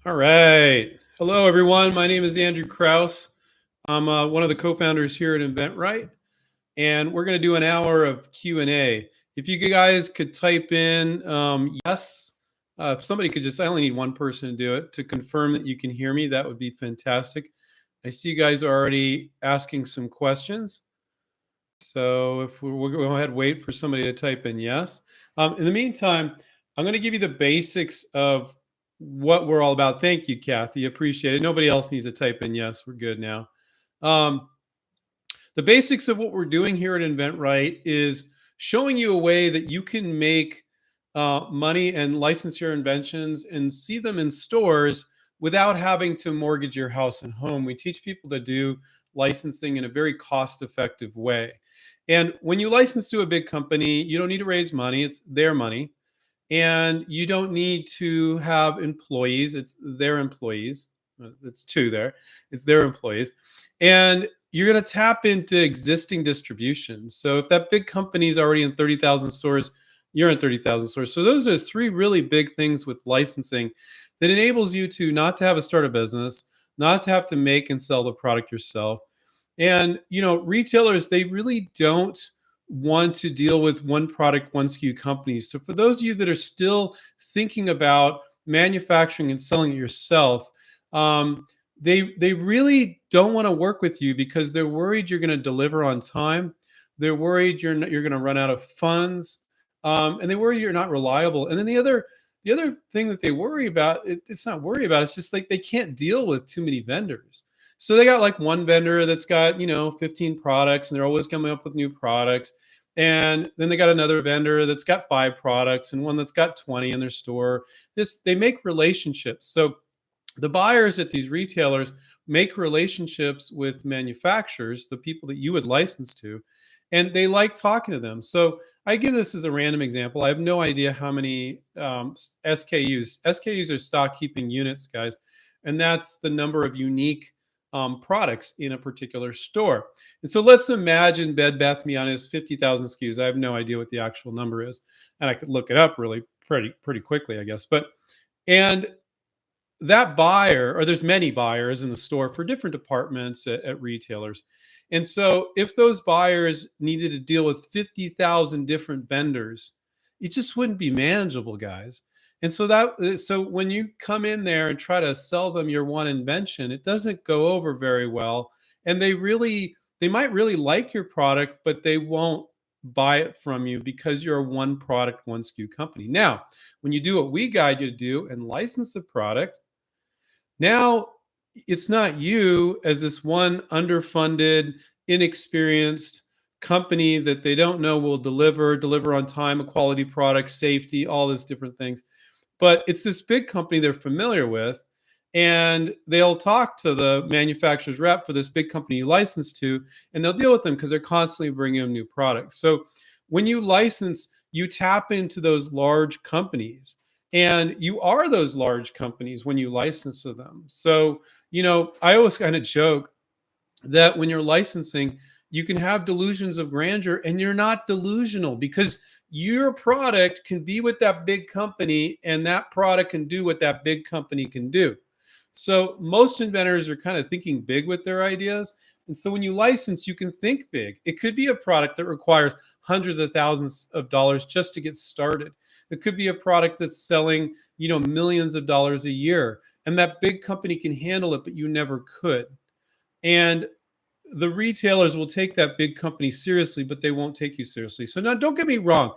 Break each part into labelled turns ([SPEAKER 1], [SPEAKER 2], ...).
[SPEAKER 1] All right. Hello, everyone. My name is Andrew Kraus. I'm one of the co-founders here at InventRight, and we're going to do an hour of Q&A. If you guys could type in yes, if somebody could just, I only need one person to do it, to confirm that you can hear me, that would be fantastic. I see you guys are already asking some questions. So if we'll go ahead and wait for somebody to type in yes. In the meantime, I'm going to give you the basics of what we're all about. Thank you, Kathy. Appreciate it. Nobody else needs to type in yes. We're good now. Um, the basics of what we're doing here at InventRight is showing you a way that you can make money and license your inventions and see them in stores without having to mortgage your house and home. We teach people to do licensing in a very cost-effective way. And when you license to a big company, you don't need to raise money. It's their money. And you don't need to have employees. It's their employees. It's two there. It's their employees. And you're going to tap into existing distribution. So if that big company is already in 30,000 stores, you're in 30,000 stores. So those are three really big things with licensing that enables you to not to have to start a business, not to have to make and sell the product yourself. And, you know, retailers, they really don't want to deal with one product, one SKU companies. So for those of you that are still thinking about manufacturing and selling it yourself, they really don't want to work with you because they're worried you're going to deliver on time. They're worried you're going to run out of funds, and they worry you're not reliable. And then the other thing that they worry about, it's not worry about. It's just like they can't deal with too many vendors. So they got like one vendor that's got 15 products, and they're always coming up with new products. And then they got another vendor that's got 5 products, and one that's got 20 in their store. They make relationships. So the buyers at these retailers make relationships with manufacturers, the people that you would license to, and they like talking to them. So I give this as a random example. I have no idea how many SKUs. SKUs are stock keeping units, guys, and that's the number of unique products in a particular store. And so let's imagine Bed Bath & Beyond has 50,000 SKUs. I have no idea what the actual number is, and I could look it up really pretty quickly, I guess. And that buyer, or there's many buyers in the store for different departments at retailers. And so if those buyers needed to deal with 50,000 different vendors, it just wouldn't be manageable, guys. And so when you come in there and try to sell them your one invention, it doesn't go over very well. And they might really like your product, but they won't buy it from you because you're a one product, one SKU company. Now, when you do what we guide you to do and license a product, now it's not you as this one underfunded, inexperienced company that they don't know will deliver on time, a quality product, safety, all these different things. But it's this big company they're familiar with, and they'll talk to the manufacturer's rep for this big company you license to, and they'll deal with them because they're constantly bringing them new products. So when you license, you tap into those large companies. And you are those large companies when you license to them. So, I always kind of joke that when you're licensing, you can have delusions of grandeur and you're not delusional because your product can be with that big company and that product can do what that big company can do. So most inventors are kind of thinking big with their ideas. And so when you license, you can think big. It could be a product that requires hundreds of thousands of dollars just to get started. It could be a product that's selling, millions of dollars a year, and that big company can handle it, but you never could. And the retailers will take that big company seriously, but they won't take you seriously. So now, don't get me wrong.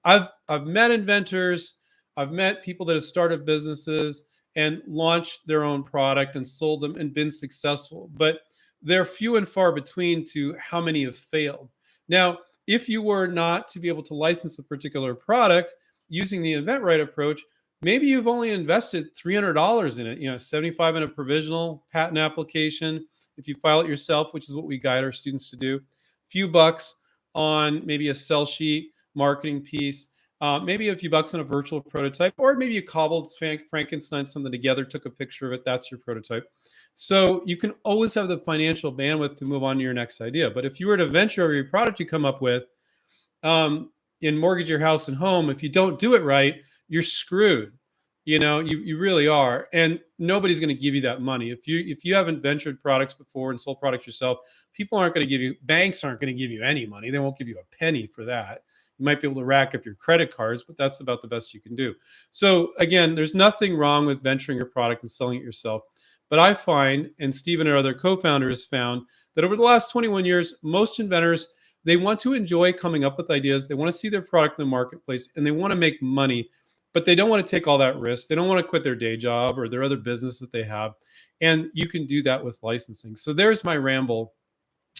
[SPEAKER 1] I've met inventors. I've met people that have started businesses and launched their own product and sold them and been successful, but they're few and far between to how many have failed. Now, if you were not to be able to license a particular product using the InventRight approach, maybe you've only invested $300 in it, $75 in a provisional patent application. If you file it yourself, which is what we guide our students to do, a few bucks on maybe a sell sheet, marketing piece, maybe a few bucks on a virtual prototype, or maybe you cobbled Frankenstein something together, took a picture of it, that's your prototype. So you can always have the financial bandwidth to move on to your next idea. But if you were to venture every product you come up with, and mortgage your house and home, if you don't do it right, you're screwed. You really are. And nobody's going to give you that money. If you haven't ventured products before and sold products yourself, people aren't going to give you, banks aren't going to give you any money. They won't give you a penny for that. You might be able to rack up your credit cards, but that's about the best you can do. So again, there's nothing wrong with venturing your product and selling it yourself. But I find, and Stephen, our other co-founders, found that over the last 21 years, most inventors, they want to enjoy coming up with ideas. They want to see their product in the marketplace, and they want to make money, but they don't want to take all that risk. They don't want to quit their day job or their other business that they have. And you can do that with licensing. So there's my ramble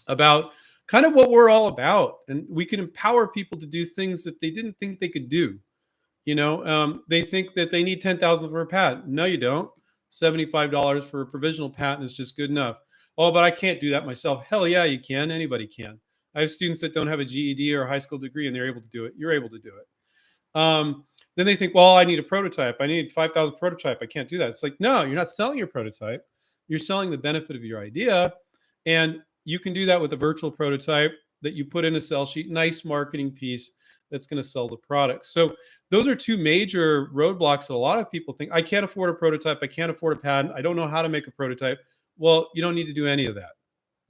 [SPEAKER 1] about kind of what we're all about. And we can empower people to do things that they didn't think they could do. They think that they need 10,000 for a patent. No, you don't. $75 for a provisional patent is just good enough. Oh, but I can't do that myself. Hell yeah, you can. Anybody can. I have students that don't have a GED or a high school degree, and they're able to do it. You're able to do it. Then they think, well, I need a prototype. I need 5,000 prototype. I can't do that. It's like, no, you're not selling your prototype. You're selling the benefit of your idea. And you can do that with a virtual prototype that you put in a sell sheet, nice marketing piece that's going to sell the product. So those are two major roadblocks that a lot of people think, I can't afford a prototype. I can't afford a patent. I don't know how to make a prototype. Well, you don't need to do any of that.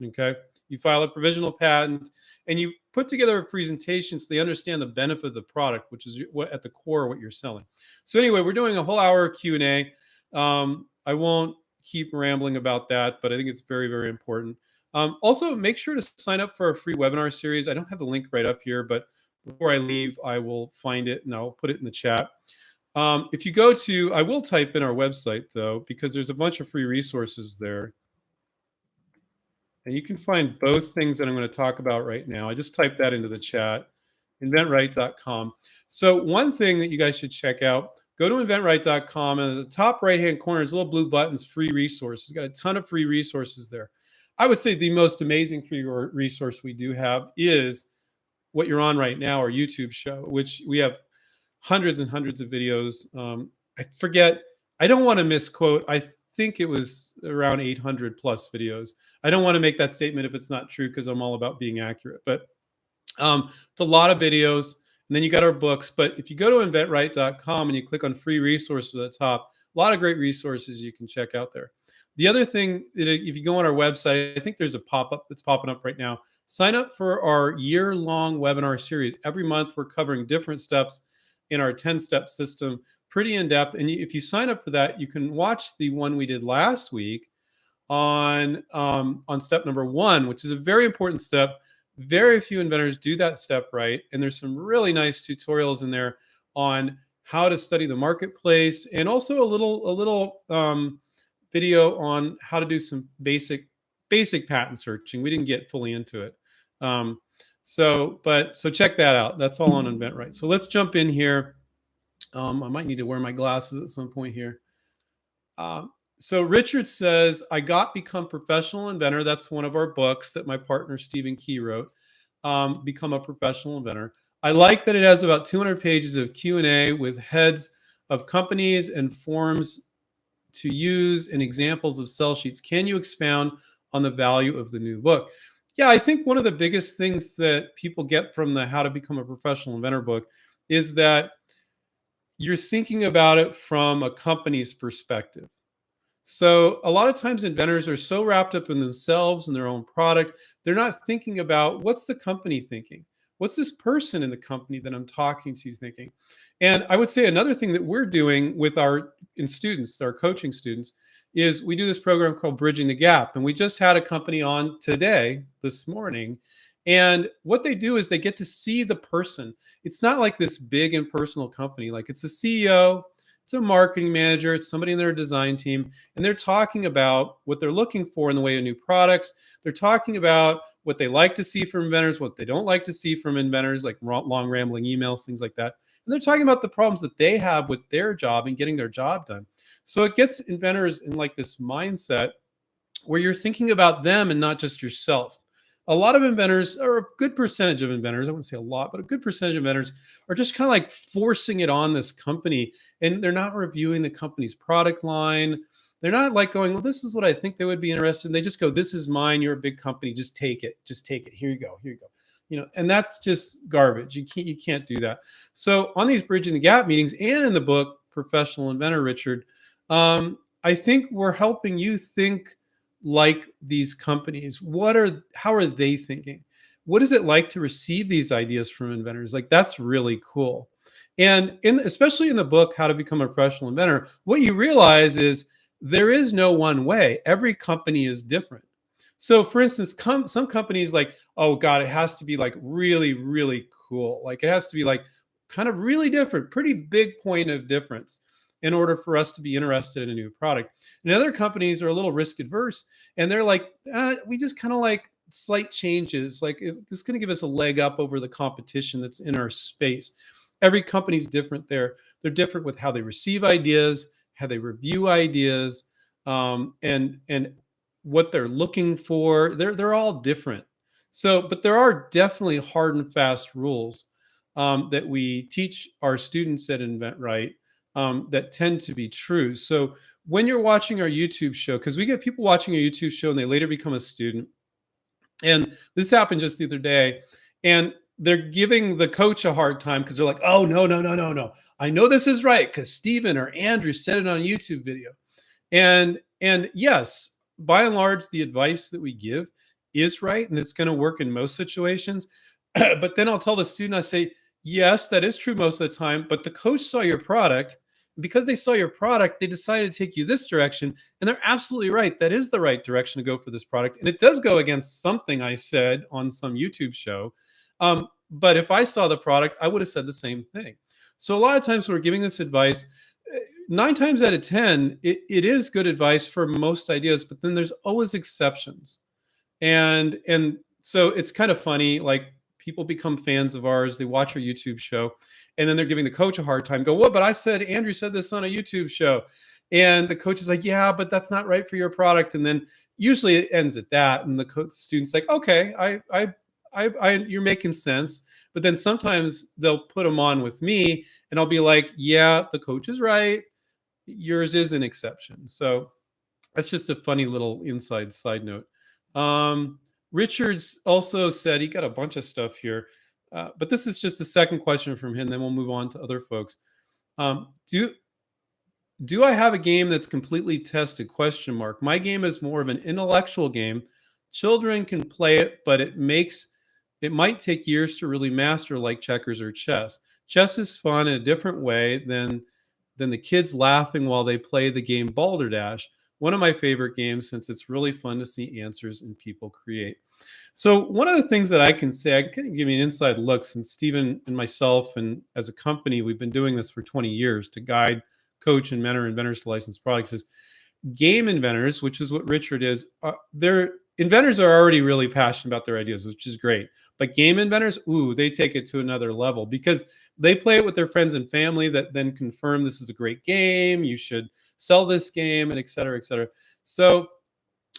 [SPEAKER 1] Okay. You file a provisional patent and you put together a presentation so they understand the benefit of the product, which is what at the core of what you're selling. So anyway, we're doing a whole hour Q&A. I won't keep rambling about that, but I think it's very, very important. Also, make sure to sign up for a free webinar series. I don't have the link right up here, but before I leave, I will find it and I'll put it in the chat. If you go to, I will type in our website though, because there's a bunch of free resources there. And you can find both things that I'm going to talk about right now. I just typed that into the chat, inventRight.com. So one thing that you guys should check out, go to inventRight.com, and at the top right-hand corner, there's little blue buttons, free resources. We've got a ton of free resources there. I would say the most amazing free resource we do have is what you're on right now, our YouTube show, which we have hundreds and hundreds of videos. I forget, I don't want to misquote. I think it was around 800 plus videos. I don't want to make that statement if it's not true, because I'm all about being accurate. But it's a lot of videos. And then you got our books. But if you go to inventRight.com and you click on free resources at the top, a lot of great resources you can check out there. The other thing, if you go on our website, I think there's a pop-up that's popping up right now. Sign up for our year-long webinar series. Every month, we're covering different steps in our 10-step system, pretty in-depth. And if you sign up for that, you can watch the one we did last week on step number 1, which is a very important step. Very few inventors do that step right. And there's some really nice tutorials in there on how to study the marketplace, and also a little video on how to do some basic patent searching. We didn't get fully into it. So check that out. That's all on InventRight. So let's jump in here. I might need to wear my glasses at some point here. So Richard says, I got Become Professional Inventor. That's one of our books that my partner Stephen Key wrote. Become a Professional Inventor. I like that it has about 200 pages of Q&A with heads of companies and forms to use and examples of sell sheets. Can you expound on the value of the new book? Yeah, I think one of the biggest things that people get from the How to Become a Professional Inventor book is that you're thinking about it from a company's perspective. So a lot of times inventors are so wrapped up in themselves and their own product, they're not thinking about what's the company thinking? What's this person in the company that I'm talking to thinking? And I would say another thing that we're doing with our students, our coaching students, is we do this program called Bridging the Gap. And we just had a company on today, this morning. And what they do is they get to see the person. It's not like this big impersonal company. Like, it's a CEO, it's a marketing manager, it's somebody in their design team, and they're talking about what they're looking for in the way of new products. They're talking about what they like to see from inventors, what they don't like to see from inventors, like long rambling emails, things like that. And they're talking about the problems that they have with their job and getting their job done. So it gets inventors in like this mindset where you're thinking about them and not just yourself. A lot of inventors, or a good percentage of inventors, I wouldn't say a lot, but a good percentage of inventors are just kind of like forcing it on this company, and they're not reviewing the company's product line. They're not like going, well, this is what I think they would be interested in. They just go, this is mine. You're a big company. Just take it. Just take it. Here you go. Here you go. And that's just garbage. You can't do that. So on these Bridging the Gap meetings and in the book, professional inventor, Richard, I think we're helping you think like these companies. How are they thinking? What is it like to receive these ideas from inventors? Like, that's really cool. And especially in the book, How to Become a Professional Inventor, what you realize is there is no one way. Every company is different. So for instance, some companies like, oh God, it has to be like really, really cool. Like it has to be like kind of really different, pretty big point of difference in order for us to be interested in a new product. And other companies are a little risk adverse and they're like, we just kind of like slight changes. Like it's going to give us a leg up over the competition that's in our space. Every company's different there. They're different with how they receive ideas, how they review ideas, and what they're looking for. They're all different. So, but there are definitely hard and fast rules that we teach our students at InventRight that tend to be true. So when you're watching our YouTube show, because we get people watching a YouTube show and they later become a student, and this happened just the other day, and they're giving the coach a hard time because they're like, oh, no, no, no, no, no. I know this is right because Stephen or Andrew said it on a YouTube video. And yes, by and large, the advice that we give is right, and it's going to work in most situations. But then I'll tell the student, I say, yes, that is true most of the time, but the coach saw your product. Because they saw your product, they decided to take you this direction. And they're absolutely right. That is the right direction to go for this product. And it does go against something I said on some YouTube show. But if I saw the product, I would have said the same thing. So a lot of times when we're giving this advice, 9 times out of 10, it is good advice for most ideas, but then there's always exceptions. And so it's kind of funny, like people become fans of ours, they watch our YouTube show, and then they're giving the coach a hard time, go, well, but Andrew said this on a YouTube show. And the coach is like, yeah, but that's not right for your product. And then usually it ends at that. And the student's like, okay, you're making sense. But then sometimes they'll put them on with me and I'll be like, yeah, the coach is right. Yours is an exception. So that's just a funny little inside side note. Richards also said, he got a bunch of stuff here, but this is just the second question from him. Then we'll move on to other folks. Do I have a game that's completely tested? Question mark. My game is more of an intellectual game. Children can play it, but it might take years to really master, like checkers or chess. Chess is fun in a different way than the kids laughing while they play the game Balderdash. One of my favorite games, since it's really fun to see answers and people create. So one of the things that I can say, I can kind of give you an inside look, since Stephen and myself and as a company, we've been doing this for 20 years to guide, coach, and mentor inventors to licensed products, is game inventors, which is what Richard is. Inventors are already really passionate about their ideas, which is great. But game inventors, they take it to another level because they play it with their friends and family that then confirm this is a great game, you should sell this game, and et cetera, et cetera. So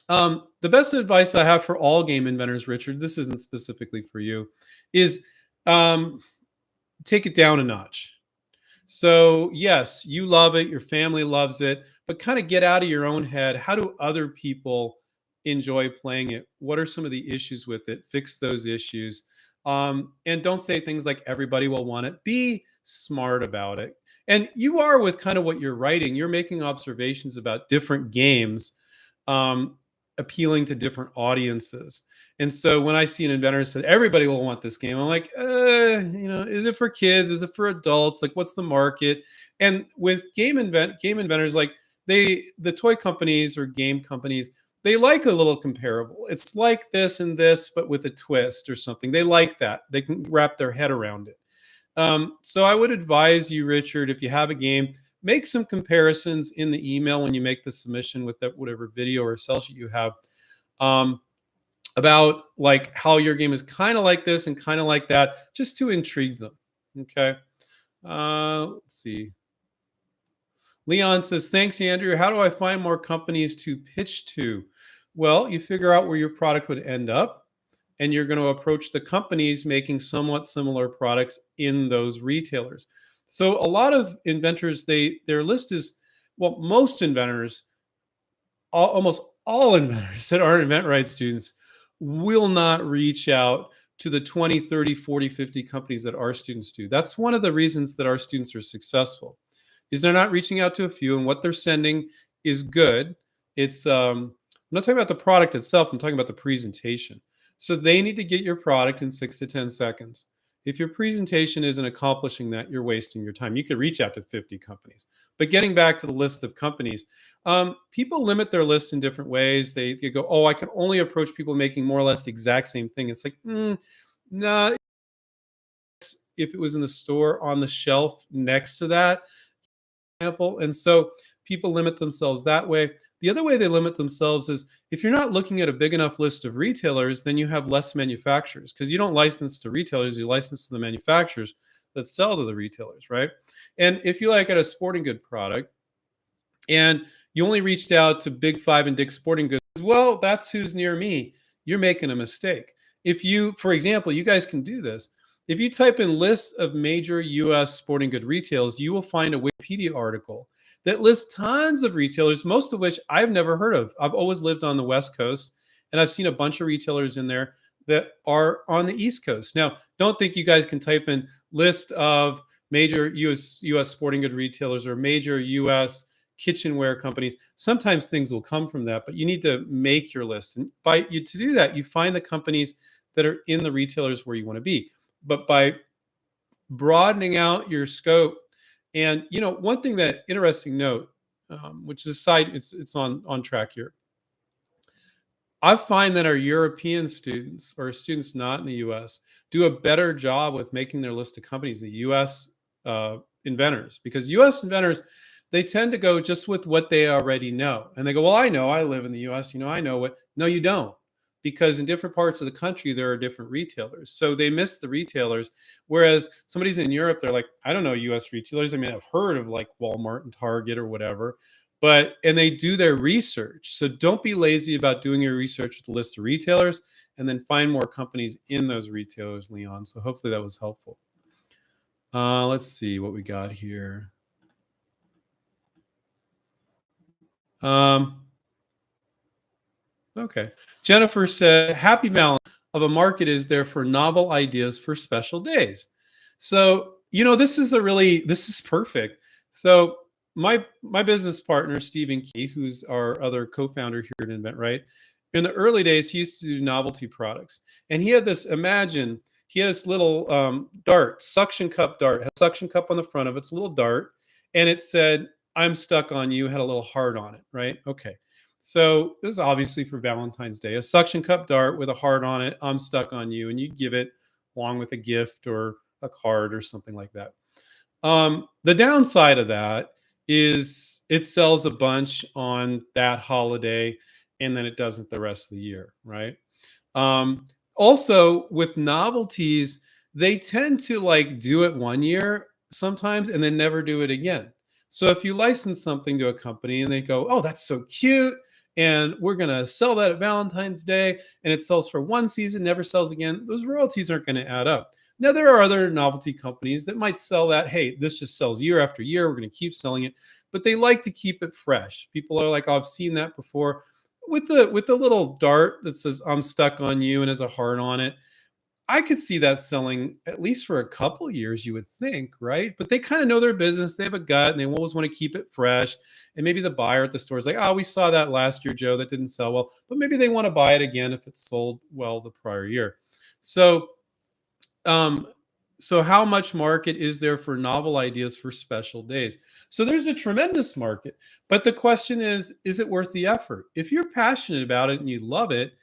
[SPEAKER 1] the best advice I have for all game inventors, Richard, this isn't specifically for you, is take it down a notch. So yes, you love it, your family loves it, but kind of get out of your own head. How do other people enjoy playing it? What are some of the issues with it? Fix those issues. And don't say things like everybody will want it. Be smart about it. And you are, with kind of what you're writing, you're making observations about different games appealing to different audiences. And so when I see an inventor said everybody will want this game, I'm like, is it for kids? Is it for adults? Like, what's the market? And with game inventors, like the toy companies or game companies, they like a little comparable. It's like this and this, but with a twist or something. They like that. They can wrap their head around it. So I would advise you, Richard, if you have a game, make some comparisons in the email when you make the submission with that whatever video or sell sheet you have about like how your game is kind of like this and kind of like that, just to intrigue them. Okay. Let's see. Leon says, thanks, Andrew. How do I find more companies to pitch to? Well, you figure out where your product would end up, and you're going to approach the companies making somewhat similar products in those retailers. So a lot of inventors, their list is, well, most inventors, almost all inventors that are InventRight students will not reach out to the 20, 30, 40, 50 companies that our students do. That's one of the reasons that our students are successful, is they're not reaching out to a few, and what they're sending is good. It's I'm not talking about the product itself. I'm talking about the presentation. So they need to get your product in 6 to 10 seconds. If your presentation isn't accomplishing that, you're wasting your time. You could reach out to 50 companies. But getting back to the list of companies, people limit their list in different ways. They go, oh, I can only approach people making more or less the exact same thing. It's like, nah, if it was in the store on the shelf next to that example. And so people limit themselves that way. The other way they limit themselves is if you're not looking at a big enough list of retailers, then you have less manufacturers because you don't license to retailers, you license to the manufacturers that sell to the retailers, right? And if you like at a sporting good product and you only reached out to Big Five and Dick's Sporting Goods, well, that's who's near me. You're making a mistake. If you, for example, you guys can do this. If you type in list of major US sporting good retailers, you will find a Wikipedia article that lists tons of retailers, most of which I've never heard of. I've always lived on the West Coast, and I've seen a bunch of retailers in there that are on the East Coast. Now, don't think you guys can type in list of major US sporting good retailers or major US kitchenware companies. Sometimes things will come from that, but you need to make your list. And by you to do that, you find the companies that are in the retailers where you want to be. But by broadening out your scope, and one thing that interesting note, which is side, it's on track here. I find that our European students or students not in the U.S. do a better job with making their list of companies than U.S. Inventors, because U.S. inventors, they tend to go just with what they already know, and they go, "Well, I know, I live in the U.S. I know what." No, you don't, because in different parts of the country there are different retailers, so they miss the retailers. Whereas somebody's in Europe, they're like, "I don't know U.S. retailers. I mean, I've heard of like Walmart and Target or whatever." And they do their research. So don't be lazy about doing your research with a list of retailers, and then find more companies in those retailers, Leon. So hopefully that was helpful. Let's see what we got here. Okay. Jennifer said, happy balance of a market is there for novel ideas for special days. So, this is perfect. So my business partner, Stephen Key, who's our other co-founder here at InventRight, in the early days, he used to do novelty products. And he had this little dart, suction cup dart, had a suction cup on the front of it. It's a little dart. And it said, I'm stuck on you, had a little heart on it, right? Okay. So this is obviously for Valentine's Day, a suction cup dart with a heart on it. I'm stuck on you, and you give it along with a gift or a card or something like that. The downside of that is it sells a bunch on that holiday, and then it doesn't the rest of the year, right? Also, with novelties, they tend to like do it one year sometimes and then never do it again. So if you license something to a company and they go, "Oh, that's so cute, and we're going to sell that at Valentine's Day," and it sells for one season, never sells again, those royalties aren't going to add up. Now, there are other novelty companies that might sell that. Hey, this just sells year after year. We're going to keep selling it, but they like to keep it fresh. People are like, "Oh, I've seen that before." With the little dart that says "I'm stuck on you" and has a heart on it, I could see that selling at least for a couple years, you would think, right? But they kind of know their business. They have a gut and they always want to keep it fresh. And maybe the buyer at the store is like, "Oh, we saw that last year, Joe. That didn't sell well." But maybe they want to buy it again if it sold well the prior year. So, um, so how much market is there for novel ideas for special days? So there's a tremendous market, but the question is it worth the effort? If you're passionate about it and you love it,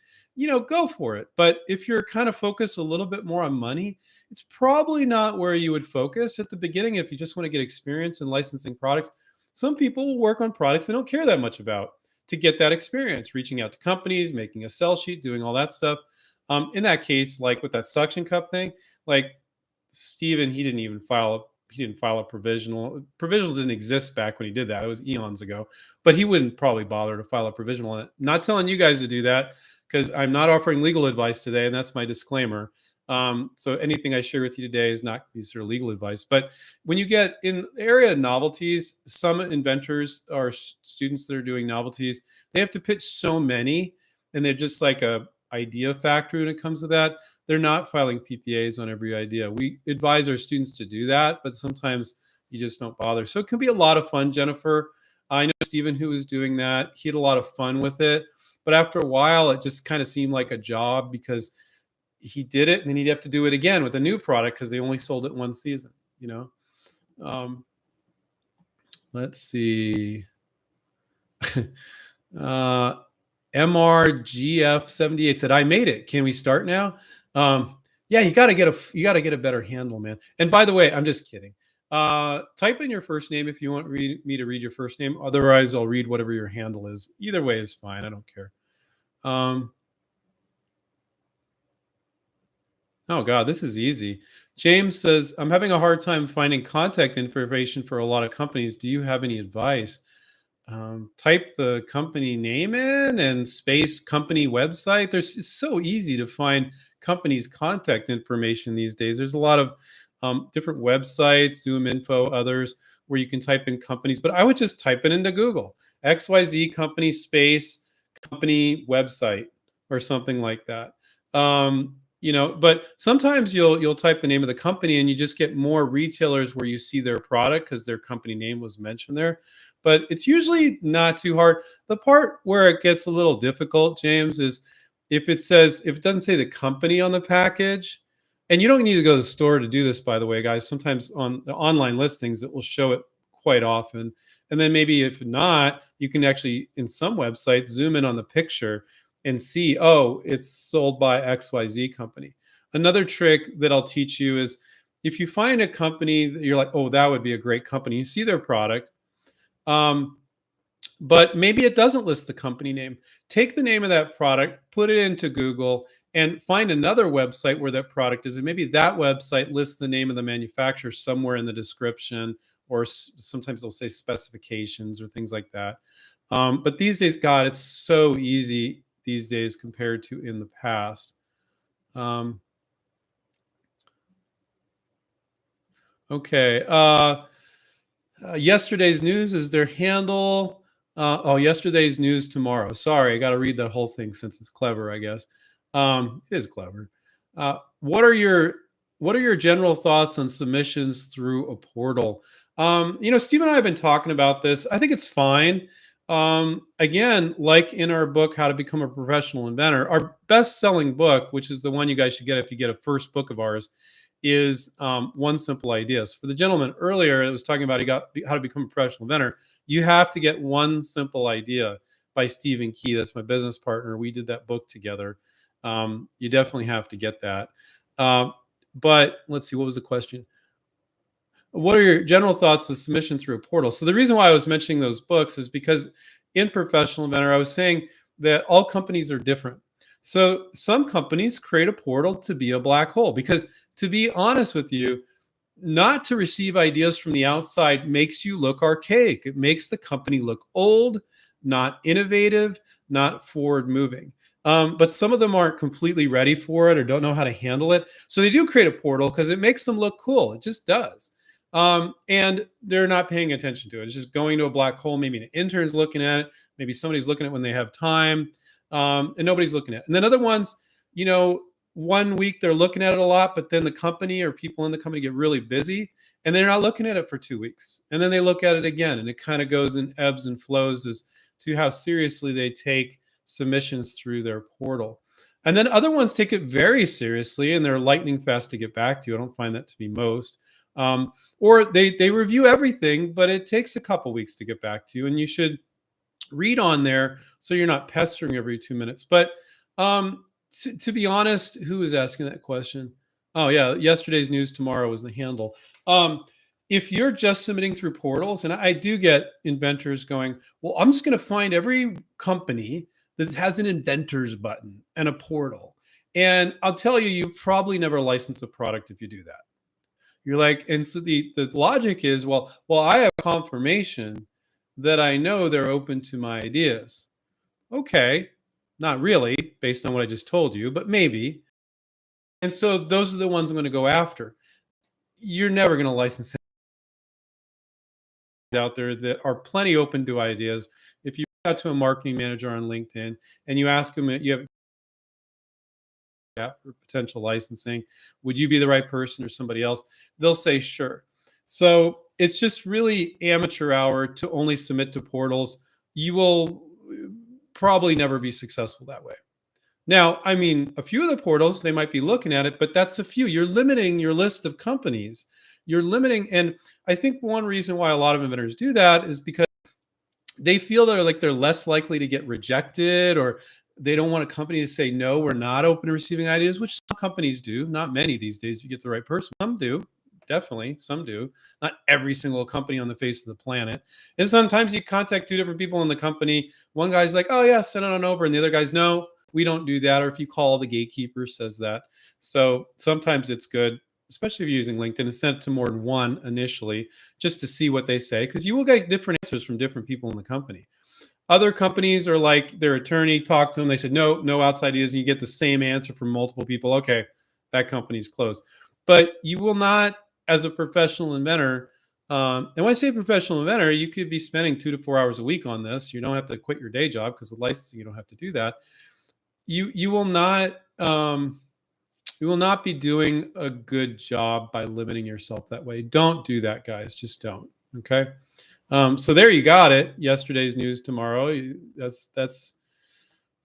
[SPEAKER 1] go for it. But if you're kind of focused a little bit more on money, it's probably not where you would focus at the beginning. If you just want to get experience in licensing products, some people will work on products they don't care that much about to get that experience, reaching out to companies, making a sell sheet, doing all that stuff. In that case, like with that suction cup thing, like Steven, he didn't file a provisional. Provisional didn't exist back when he did that. It was eons ago. But he wouldn't probably bother to file a provisional on it. Not telling you guys to do that, because I'm not offering legal advice today, and that's my disclaimer. So anything I share with you today is not considered legal advice. But when you get in the area of novelties, some inventors or students that are doing novelties, they have to pitch so many, and they're just like a idea factory when it comes to that. They're not filing PPAs on every idea. We advise our students to do that, but sometimes you just don't bother. So it can be a lot of fun, Jennifer. I know Stephen who was doing that. He had a lot of fun with it. But after a while, it just kind of seemed like a job because he did it and then he'd have to do it again with a new product because they only sold it one season, you know? Um, let's see. uh, MRGF78 said, "I made it. Can we start now?" Yeah, you got to get a better handle, man. And by the way, I'm just kidding. Type in your first name if you want me to read your first name. Otherwise, I'll read whatever your handle is. Either way is fine. I don't care. Um, oh God, this is easy. James says, "I'm having a hard time finding contact information for a lot of companies. Do you have any advice?" Type the company name in and space company website. It's so easy to find companies' contact information these days. There's a lot of different websites, Zoom Info, others, where you can type in companies. But I would just type it into Google, XYZ company space company website or something like that. But sometimes you'll type the name of the company and you just get more retailers where you see their product because their company name was mentioned there, but it's usually not too hard. The part where it gets a little difficult, James, is if it doesn't say the company on the package, and you don't need to go to the store to do this, by the way, guys. Sometimes on the online listings, it will show it quite often. And then maybe if not, you can actually, in some websites, zoom in on the picture and see, oh, it's sold by XYZ company. Another trick that I'll teach you is if you find a company that you're like, oh, that would be a great company, you see their product, but maybe it doesn't list the company name. Take the name of that product, put it into Google, and find another website where that product is. And maybe that website lists the name of the manufacturer somewhere in the description, or sometimes they'll say specifications or things like that. But these days, God, it's so easy these days compared to in the past. Okay. Yesterday's news is their handle. Yesterday's news tomorrow. Sorry, I got to read that whole thing since it's clever, I guess. It is clever. What are your general thoughts on submissions through a portal? Steve and I have been talking about this. I think it's fine. Again, like in our book, How to Become a Professional Inventor, our best-selling book, which is the one you guys should get if you get a first book of ours, is One Simple Idea. So for the gentleman earlier, it was talking about how to become a professional inventor. You have to get One Simple Idea by Stephen Key. That's my business partner. We did that book together. You definitely have to get that. But let's see, what was the question? What are your general thoughts on submission through a portal? So the reason why I was mentioning those books is because in Professional Inventor, I was saying that all companies are different. So some companies create a portal to be a black hole because, to be honest with you, not to receive ideas from the outside makes you look archaic. It makes the company look old, not innovative, not forward moving. But some of them aren't completely ready for it or don't know how to handle it. So they do create a portal because it makes them look cool. It just does. And they're not paying attention to it. It's just going to a black hole. Maybe an intern's looking at it. Maybe somebody's looking at it when they have time, and nobody's looking at it. And then other ones, 1 week they're looking at it a lot, but then the company or people in the company get really busy and they're not looking at it for 2 weeks. And then they look at it again, and it kind of goes in ebbs and flows as to how seriously they take submissions through their portal. And then other ones take it very seriously and they're lightning fast to get back to you. I don't find that to be most. Or they review everything, but it takes a couple weeks to get back to you, and you should read on there so you're not pestering every 2 minutes. But to be honest, who is asking that question? Oh yeah, yesterday's news tomorrow was the handle. If you're just submitting through portals, and I do get inventors going, well, I'm just going to find every company that has an inventors button and a portal. And I'll tell you, you probably never license a product if you do that. You're like, and so the logic is, well, I have confirmation that I know they're open to my ideas. Okay, not really, based on what I just told you, but maybe. And so those are the ones I'm going to go after. You're never going to license out there that are plenty open to ideas. If you reach out to a marketing manager on LinkedIn and you ask them, you have for potential licensing, would you be the right person or somebody else? They'll say sure. So it's just really amateur hour to only submit to portals. You will probably never be successful that way. Now, I mean, a few of the portals, they might be looking at it, but that's a few. You're limiting your list of companies. You're limiting, and I think one reason why a lot of inventors do that is because they feel they're less likely to get rejected, or they don't want a company to say, no, we're not open to receiving ideas, which some companies do. Not many these days. You get the right person. Some do. Definitely. Some do. Not every single company on the face of the planet. And sometimes you contact two different people in the company. One guy's like, oh, yeah, send it on over. And the other guy's, no, we don't do that. Or if you call, the gatekeeper says that. So sometimes it's good, especially if you're using LinkedIn, to send it to more than one initially, just to see what they say, because you will get different answers from different people in the company. Other companies are like, their attorney talked to them. They said, no, no outside ideas. And you get the same answer from multiple people. Okay, that company's closed. But you will not, as a professional inventor, and when I say professional inventor, you could be spending 2 to 4 hours a week on this. You don't have to quit your day job, because with licensing, you don't have to do that. You will not be doing a good job by limiting yourself that way. Don't do that, guys. Just don't. Okay. So there you got it. Yesterday's news tomorrow. That's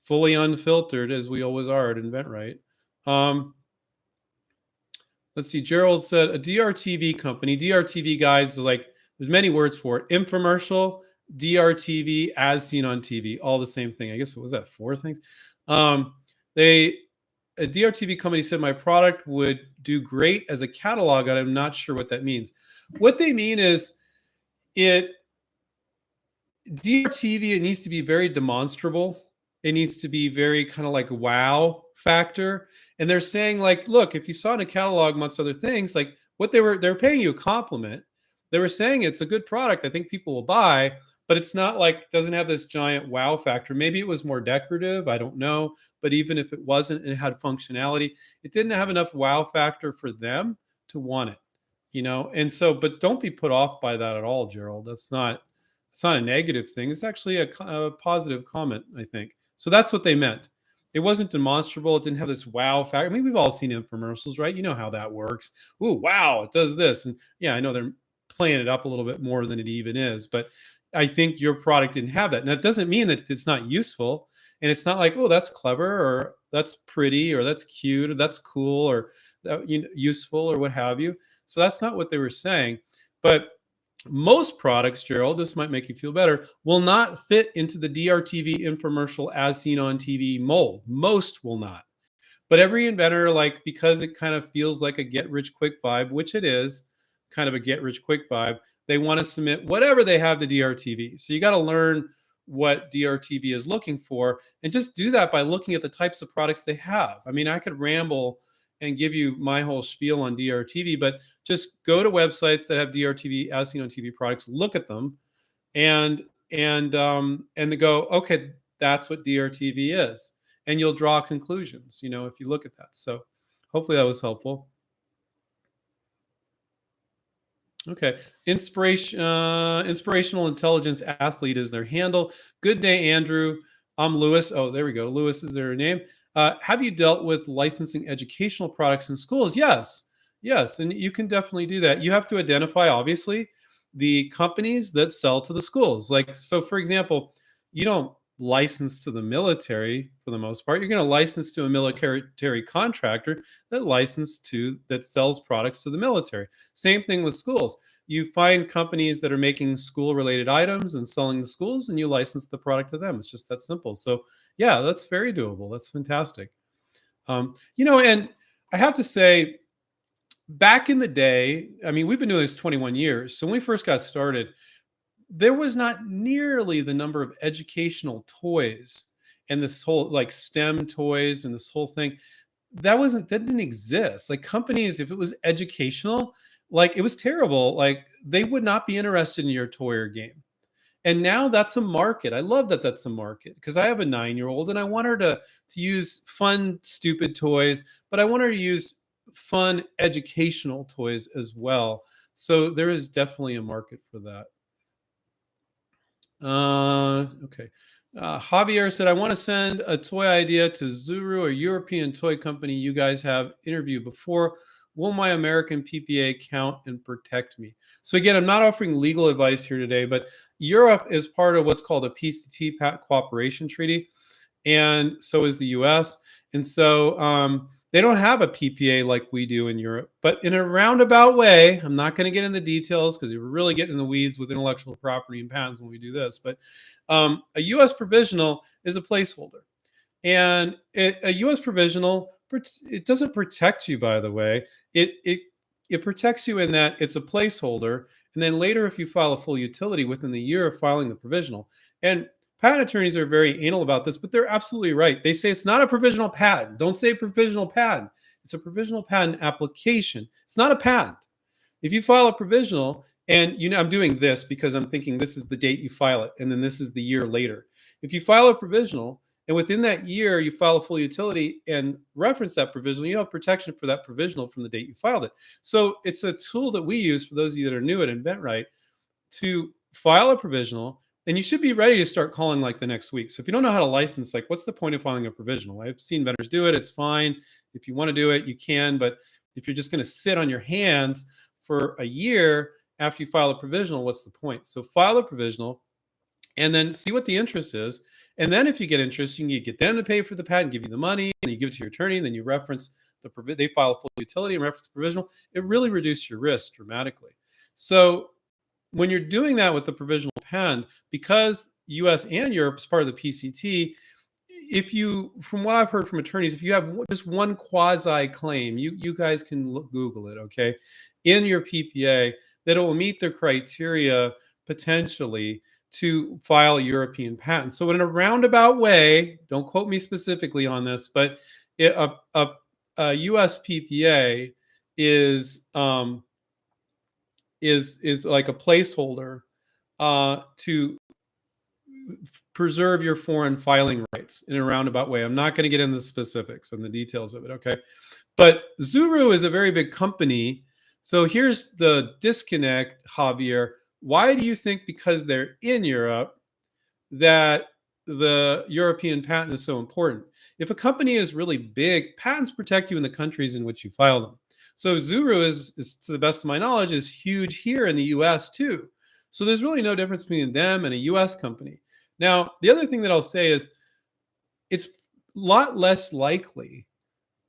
[SPEAKER 1] fully unfiltered, as we always are at InventRight. Let's see. Gerald said a DrTV company. DrTV, guys, is like, there's many words for it. Infomercial, DrTV, as seen on TV, all the same thing. I guess it was that 4 things. A DrTV company said my product would do great as a catalog, and I'm not sure what that means. What they mean is DrTV, it needs to be very demonstrable. It needs to be very kind of like wow factor. And they're saying, like, look, if you saw in a catalog amongst other things, like what they're paying you a compliment. They were saying it's a good product. I think people will buy, but it's not like, doesn't have this giant wow factor. Maybe it was more decorative. I don't know. But even if it wasn't, it had functionality. It didn't have enough wow factor for them to want it, And so, but don't be put off by that at all, Gerald. It's not a negative thing. It's actually a positive comment, I think. So that's what they meant. It wasn't demonstrable. It didn't have this wow factor. I mean, we've all seen infomercials, right? You know how that works. Ooh, wow, it does this. And yeah, I know they're playing it up a little bit more than it even is, but I think your product didn't have that. Now, it doesn't mean that it's not useful. And it's not like, oh, that's clever, or that's pretty, or that's cute, or that's cool, or useful, or what have you. So that's not what they were saying. But most products, Gerald, this might make you feel better, will not fit into the DrTV infomercial as seen on TV mold. Most will not. But every inventor, like, because it kind of feels like a get rich quick vibe, which it is, kind of a get rich quick vibe, they want to submit whatever they have to DrTV. So you got to learn what DrTV is looking for, and just do that by looking at the types of products they have. I mean, I could ramble and give you my whole spiel on DrTV, but just go to websites that have DrTV as seen on TV products, look at them, and they go, okay, that's what DrTV is, and you'll draw conclusions, if you look at that. So hopefully that was helpful. Okay. Inspirational intelligence athlete is their handle. Good day, Andrew. I'm Lewis. Oh, there we go. Lewis is their name. Have you dealt with licensing educational products in schools? Yes. Yes. And you can definitely do that. You have to identify, obviously, the companies that sell to the schools. Like, so for example, you don't license to the military for the most part. You're going to license to a military contractor that sells products to the military. Same thing with schools. You find companies that are making school related items and selling to schools, and you license the product to them. It's just that simple. So yeah, that's very doable. That's fantastic. And I have to say, back in the day, I mean, we've been doing this 21 years. So when we first got started, there was not nearly the number of educational toys and this whole like STEM toys and this whole thing that didn't exist. Like, companies, if it was educational, like, it was terrible. Like, they would not be interested in your toy or game. And now that's a market. I love that that's a market, because I have a 9-year-old and I want her to use fun, stupid toys, but I want her to use fun educational toys as well. So there is definitely a market for that. Okay. Javier said, I want to send a toy idea to Zuru, a European toy company you guys have interviewed before. will my American PPA count and protect me? So again, I'm not offering legal advice here today, but Europe is part of what's called a PCT, Patent Cooperation Treaty, and so is the US. And so they don't have a PPA like we do in Europe. But in a roundabout way, I'm not going to get into the details because we're really getting in the weeds with intellectual property and patents when we do this. But a US provisional is a placeholder. And a U.S. provisional, it doesn't protect you, by the way. It protects you in that it's a placeholder. And then later, if you file a full utility within the year of filing the provisional, and patent attorneys are very anal about this, but they're absolutely right. They say it's not a provisional patent. Don't say provisional patent. It's a provisional patent application. It's not a patent. If you file a provisional, and I'm doing this because I'm thinking this is the date you file it, and then this is the year later. If you file a provisional, and within that year, you file a full utility and reference that provisional, you have protection for that provisional from the date you filed it. So it's a tool that we use for those of you that are new at InventRight to file a provisional, and you should be ready to start calling like the next week. So if you don't know how to license, like what's the point of filing a provisional? I've seen vendors do it. It's fine. If you want to do it, you can. But if you're just going to sit on your hands for a year after you file a provisional, what's the point? So file a provisional and then see what the interest is. And then if you get interest, you can get them to pay for the patent, give you the money, and you give it to your attorney, and then you reference they file a full utility and reference the provisional. It really reduces your risk dramatically. So when you're doing that with the provisional patent, because US and Europe is part of the PCT, if you, from what I've heard from attorneys, if you have just one quasi claim, you guys can Google it, okay, in your PPA, that it will meet the criteria potentially to file a European patent. So in a roundabout way, don't quote me specifically on this, but a US PPA is like a placeholder to preserve your foreign filing rights in a roundabout way. I'm not going to get into the specifics and the details of it, okay? But Zuru is a very big company. So here's the disconnect, Javier. Why do you think, because they're in Europe, that the European patent is so important? If a company is really big, patents protect you in the countries in which you file them. So Zuru is, to the best of my knowledge, is huge here in the US too. So there's really no difference between them and a US company. Now, the other thing that I'll say is it's a lot less likely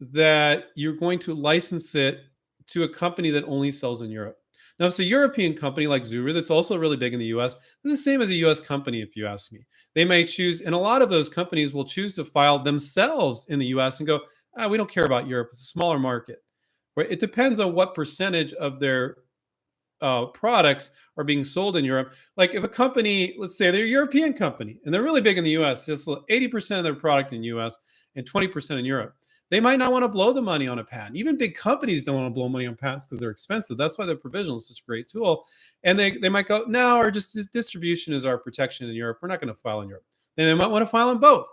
[SPEAKER 1] that you're going to license it to a company that only sells in Europe. Now, if it's a European company like Zuru that's also really big in the US, it's the same as a US company, if you ask me. They may choose, and a lot of those companies will choose to file themselves in the US and go, we don't care about Europe. It's a smaller market. Right? It depends on what percentage of their products are being sold in Europe. Like if a company, let's say they're a European company, and they're really big in the US, it's 80% of their product in the US and 20% in Europe. They might not want to blow the money on a patent. Even big companies don't want to blow money on patents because they're expensive. That's why the provisional is such a great tool. And they might go, no, or just distribution is our protection in Europe. We're not going to file in Europe. Then they might want to file in both.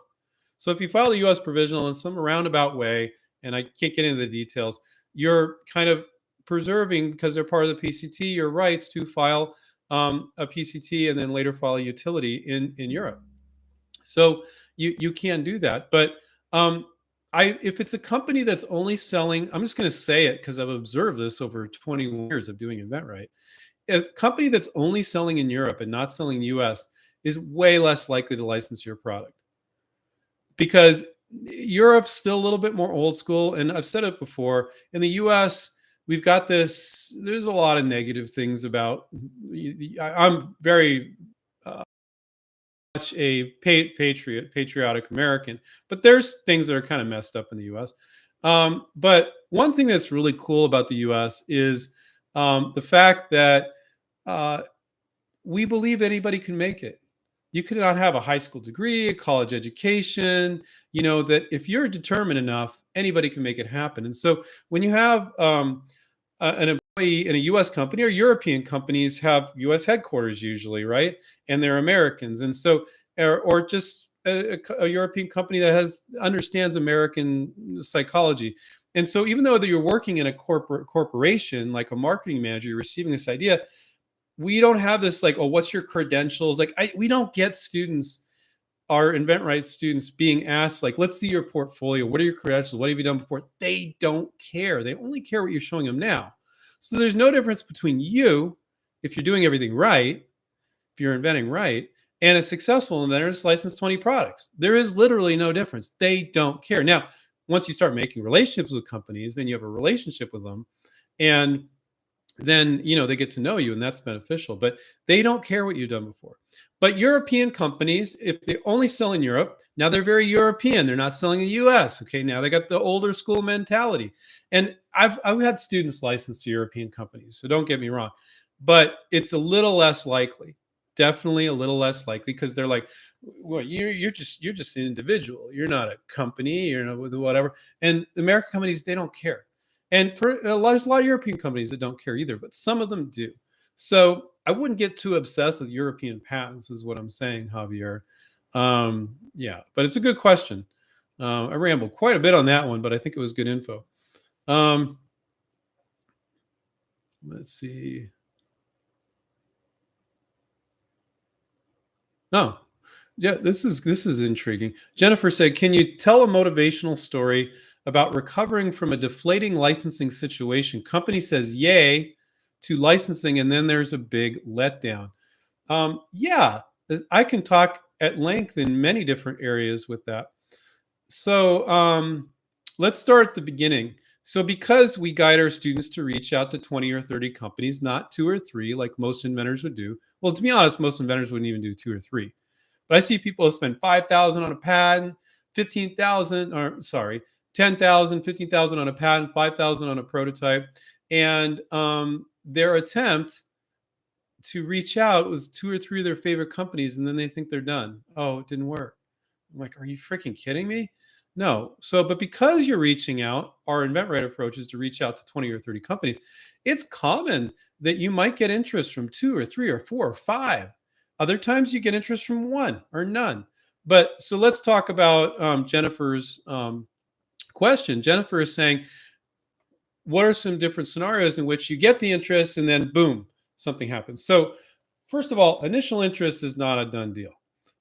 [SPEAKER 1] So if you file the US provisional in some roundabout way, and I can't get into the details, you're kind of preserving, because they're part of the PCT, your rights to file a PCT and then later file a utility in Europe. So you can do that. But if it's a company that's only selling, I'm just going to say it because I've observed this over 20 years of doing InventRight. A company that's only selling in Europe and not selling in the US is way less likely to license your product, because Europe's still a little bit more old school. And I've said it before, in the US, we've got this, there's a lot of negative things about, I'm very much a patriotic American, but there's things that are kind of messed up in the US. But one thing that's really cool about the US is the fact that we believe anybody can make it. You could not have a high school degree, a college education, that if you're determined enough, anybody can make it happen. And so when you have an employee in a US company, or European companies have US headquarters usually, right? And they're Americans. And so, or just a European company that understands American psychology. And so even though that you're working in a corporation, like a marketing manager, you're receiving this idea, we don't have this like, oh, what's your credentials? Like we don't get students our InventRight students being asked, like, let's see your portfolio. What are your credentials? What have you done before? They don't care. They only care what you're showing them now. So there's no difference between you, if you're doing everything right, if you're inventing right, and a successful inventor that's licensed 20 products. There is literally no difference. They don't care. Now, once you start making relationships with companies, then you have a relationship with them. And then they get to know you, and that's beneficial. But they don't care what you've done before. But European companies, if they only sell in Europe, now they're very European. They're not selling in the US. Okay, now they got the older school mentality. And I've had students licensed to European companies, so don't get me wrong, but it's a little less likely. Definitely a little less likely, because they're like, well, you're just an individual. You're not a company. You're not whatever. And American companies, they don't care. And there's a lot of European companies that don't care either, but some of them do. So I wouldn't get too obsessed with European patents, is what I'm saying, Javier. Yeah, but it's a good question. I rambled quite a bit on that one, but I think it was good info. Let's see. Oh, yeah, this is intriguing. Jennifer said, "Can you tell a motivational story about recovering from a deflating licensing situation? Company says yay to licensing, and then there's a big letdown." Yeah, I can talk at length in many different areas with that. So let's start at the beginning. So because we guide our students to reach out to 20 or 30 companies, not 2 or 3 like most inventors would do. Well, to be honest, most inventors wouldn't even do 2 or 3. But I see people spend 5,000 on a patent, 15,000, or sorry, 10,000, 15,000 on a patent, 5,000 on a prototype, and their attempt to reach out was 2 or 3 of their favorite companies, and then they think they're done. Oh, it didn't work. I'm like, are you freaking kidding me? No. So, but because you're reaching out, our InventRight approach is to reach out to 20 or 30 companies. It's common that you might get interest from 2 or 3 or 4 or 5. Other times you get interest from 1 or none. But so let's talk about Jennifer's question. Jennifer is saying, what are some different scenarios in which you get the interest and then boom, something happens? So first of all, initial interest is not a done deal.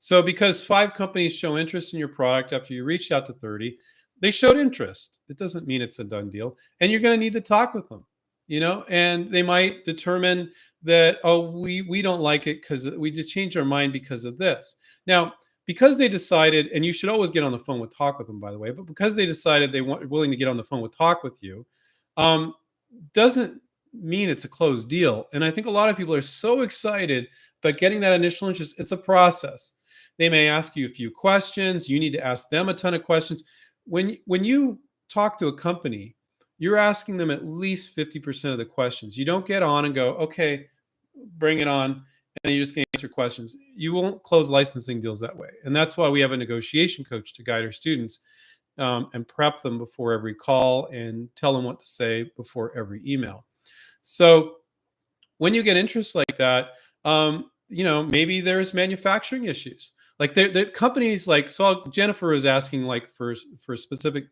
[SPEAKER 1] So because 5 companies show interest in your product after you reached out to 30, they showed interest. It doesn't mean it's a done deal. And you're going to need to talk with them, and they might determine that, oh, we don't like it because we just changed our mind because of this. Now, because they decided, and you should always get on the phone with talk with them, by the way, but because they decided they weren't willing to get on the phone with talk with you, doesn't mean it's a closed deal. And I think a lot of people are so excited, but getting that initial interest, it's a process. They may ask you a few questions. You need to ask them a ton of questions. When you talk to a company, you're asking them at least 50% of the questions. You don't get on and go, okay, bring it on, and you're just going to answer questions. You won't close licensing deals that way. And that's why we have a negotiation coach to guide our students and prep them before every call and tell them what to say before every email. So when you get interest like that, maybe there's manufacturing issues. Like the companies, so Jennifer was asking for specific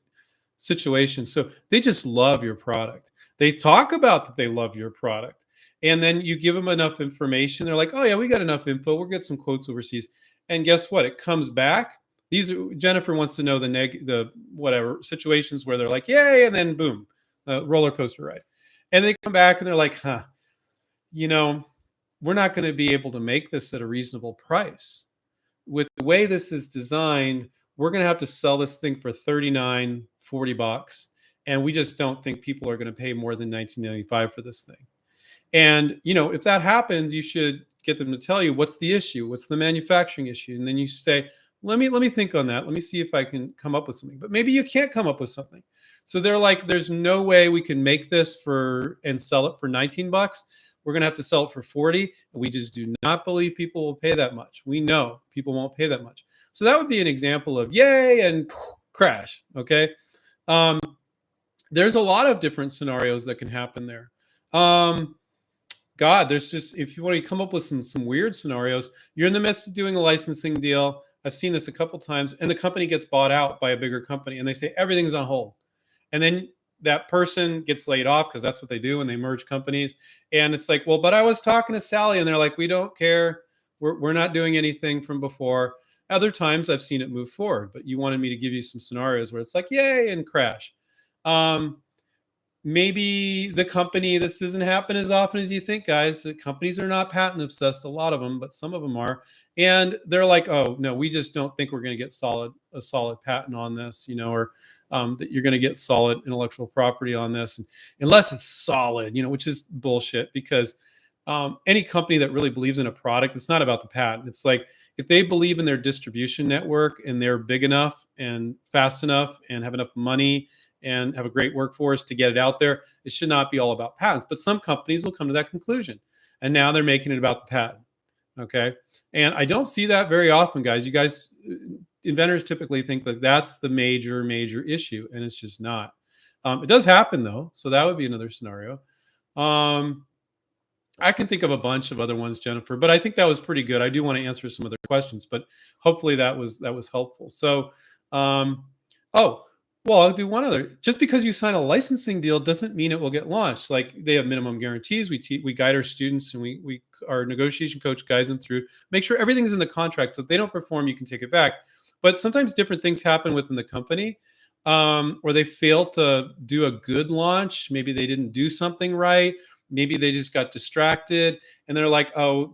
[SPEAKER 1] situations. So they just love your product. They talk about that they love your product. And then you give them enough information. They're like, oh yeah, we got enough info. We'll get some quotes overseas. And guess what? It comes back. Jennifer wants to know the whatever situations where they're like, yay, and then boom, roller coaster ride. And they come back and they're like, we're not going to be able to make this at a reasonable price. With the way this is designed, we're going to have to sell this thing for $39, $40. And we just don't think people are going to pay more than $19.95 for this thing. And, if that happens, you should get them to tell you, what's the issue? What's the manufacturing issue? And then you say, let me think on that. Let me see if I can come up with something. But maybe you can't come up with something. So they're like, there's no way we can make this and sell it for $19. We're going to have to sell it for 40. And we just do not believe people will pay that much. We know people won't pay that much. So that would be an example of yay and crash. Okay. There's a lot of different scenarios that can happen there. There's just, if you want to come up with some weird scenarios, you're in the midst of doing a licensing deal. I've seen this a couple times, and the company gets bought out by a bigger company, and they say everything's on hold. And then that person gets laid off, because that's what they do when they merge companies. And it's like, well, but I was talking to Sally, and they're like, we don't care. We're not doing anything from before. Other times I've seen it move forward, but you wanted me to give you some scenarios where it's like, yay, and crash. Maybe the company, this doesn't happen as often as you think, guys. The companies are not patent obsessed, a lot of them, but some of them are. And they're like, oh, no, we just don't think we're going to get a solid patent on this, or that you're going to get solid intellectual property on this, unless it's solid, which is bullshit, because any company that really believes in a product, it's not about the patent. It's like, if they believe in their distribution network and they're big enough and fast enough and have enough money and have a great workforce to get it out there, it should not be all about patents. But some companies will come to that conclusion, and now they're making it about the patent. Okay. And I don't see that very often, guys. You guys, inventors typically think that that's the major issue, and it's just not. It does happen though. So that would be another scenario. I can think of a bunch of other ones, Jennifer, but I think that was pretty good. I do want to answer some other questions, but hopefully that was helpful. So, well, I'll do one other. Just because you sign a licensing deal doesn't mean it will get launched. Like, they have minimum guarantees. We guide our students, and our negotiation coach guides them through. Make sure everything's in the contract, so if they don't perform, you can take it back. But sometimes different things happen within the company, or they fail to do a good launch. Maybe they didn't do something right. Maybe they just got distracted, and they're like, oh,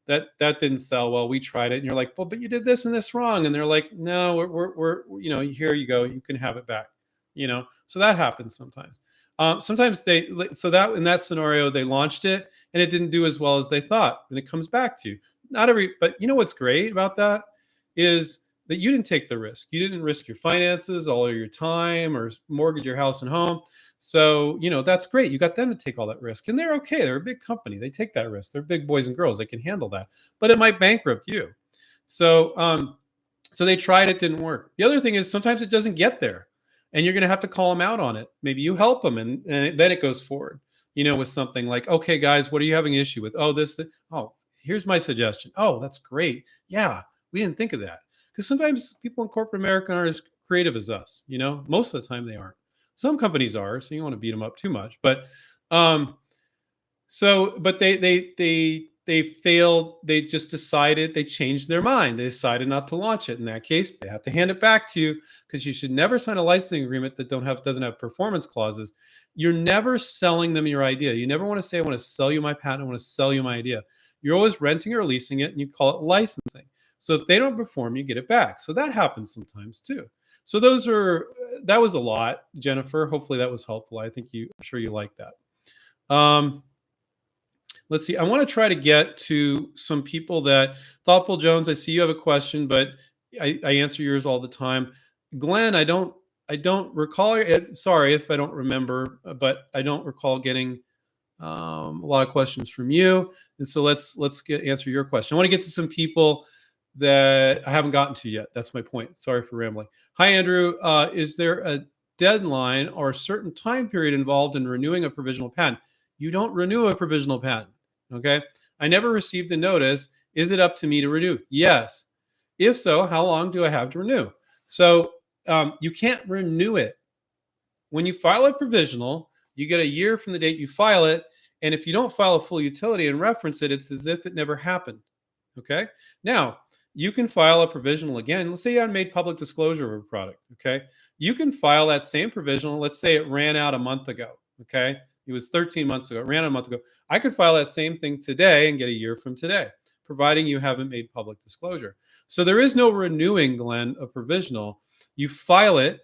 [SPEAKER 1] that didn't sell well. We tried it. And you're like, well, but you did this and this wrong. And they're like, no, we're here you go. You can have it back. So that happens sometimes. Sometimes that in that scenario, they launched it and it didn't do as well as they thought. And it comes back to you. But what's great about that is that you didn't take the risk. You didn't risk your finances, all of your time, or mortgage your house and home. So, that's great. You got them to take all that risk, and they're okay. They're a big company. They take that risk. They're big boys and girls. They can handle that, but it might bankrupt you. So, so they tried, it didn't work. The other thing is sometimes it doesn't get there, and you're going to have to call them out on it. Maybe you help them, and then it goes forward, with something like, okay, guys, what are you having an issue with? Oh, here's my suggestion. Oh, that's great. Yeah. We didn't think of that. Because sometimes people in corporate America aren't as creative as us, most of the time they aren't. Some companies are, so you don't want to beat them up too much. But but they failed. They just decided, they changed their mind. They decided not to launch it. In that case, they have to hand it back to you, because you should never sign a licensing agreement that doesn't have performance clauses. You're never selling them your idea. You never want to say, I want to sell you my patent. I want to sell you my idea. You're always renting or leasing it, and you call it licensing. So if they don't perform, you get it back. So that happens sometimes too. So that was a lot, Jennifer. Hopefully that was helpful. I'm sure you like that. Let's see. I want to try to get to some people that, Thoughtful Jones, I see you have a question, but I answer yours all the time. Glenn, I don't recall it. Sorry if I don't remember, but I don't recall getting a lot of questions from you. And so let's answer your question. I want to get to some people that I haven't gotten to yet. That's my point. Sorry for rambling. Hi, Andrew. Is there a deadline or a certain time period involved in renewing a provisional patent? You don't renew a provisional patent. Okay. I never received a notice. Is it up to me to renew? Yes. If so, how long do I have to renew? So you can't renew it. When you file a provisional, you get a year from the date you file it. And if you don't file a full utility and reference it, it's as if it never happened. Okay. Now, you can file a provisional again. Let's say you haven't made public disclosure of a product. Okay. You can file that same provisional. Let's say it ran out a month ago. Okay. It was 13 months ago. It ran out a month ago. I could file that same thing today and get a year from today, providing you haven't made public disclosure. So there is no renewing, Glenn, a provisional. You file it,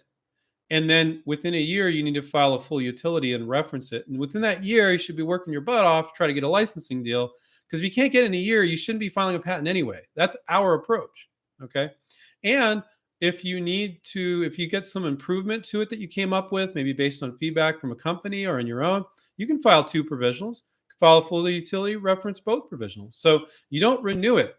[SPEAKER 1] and then within a year, you need to file a full utility and reference it. And within that year, you should be working your butt off to try to get a licensing deal. Because if you can't get in a year, you shouldn't be filing a patent anyway. That's our approach. Okay. And if you get some improvement to it that you came up with, maybe based on feedback from a company or on your own, you can file 2 provisionals, file a full utility, reference both provisionals. So you don't renew it.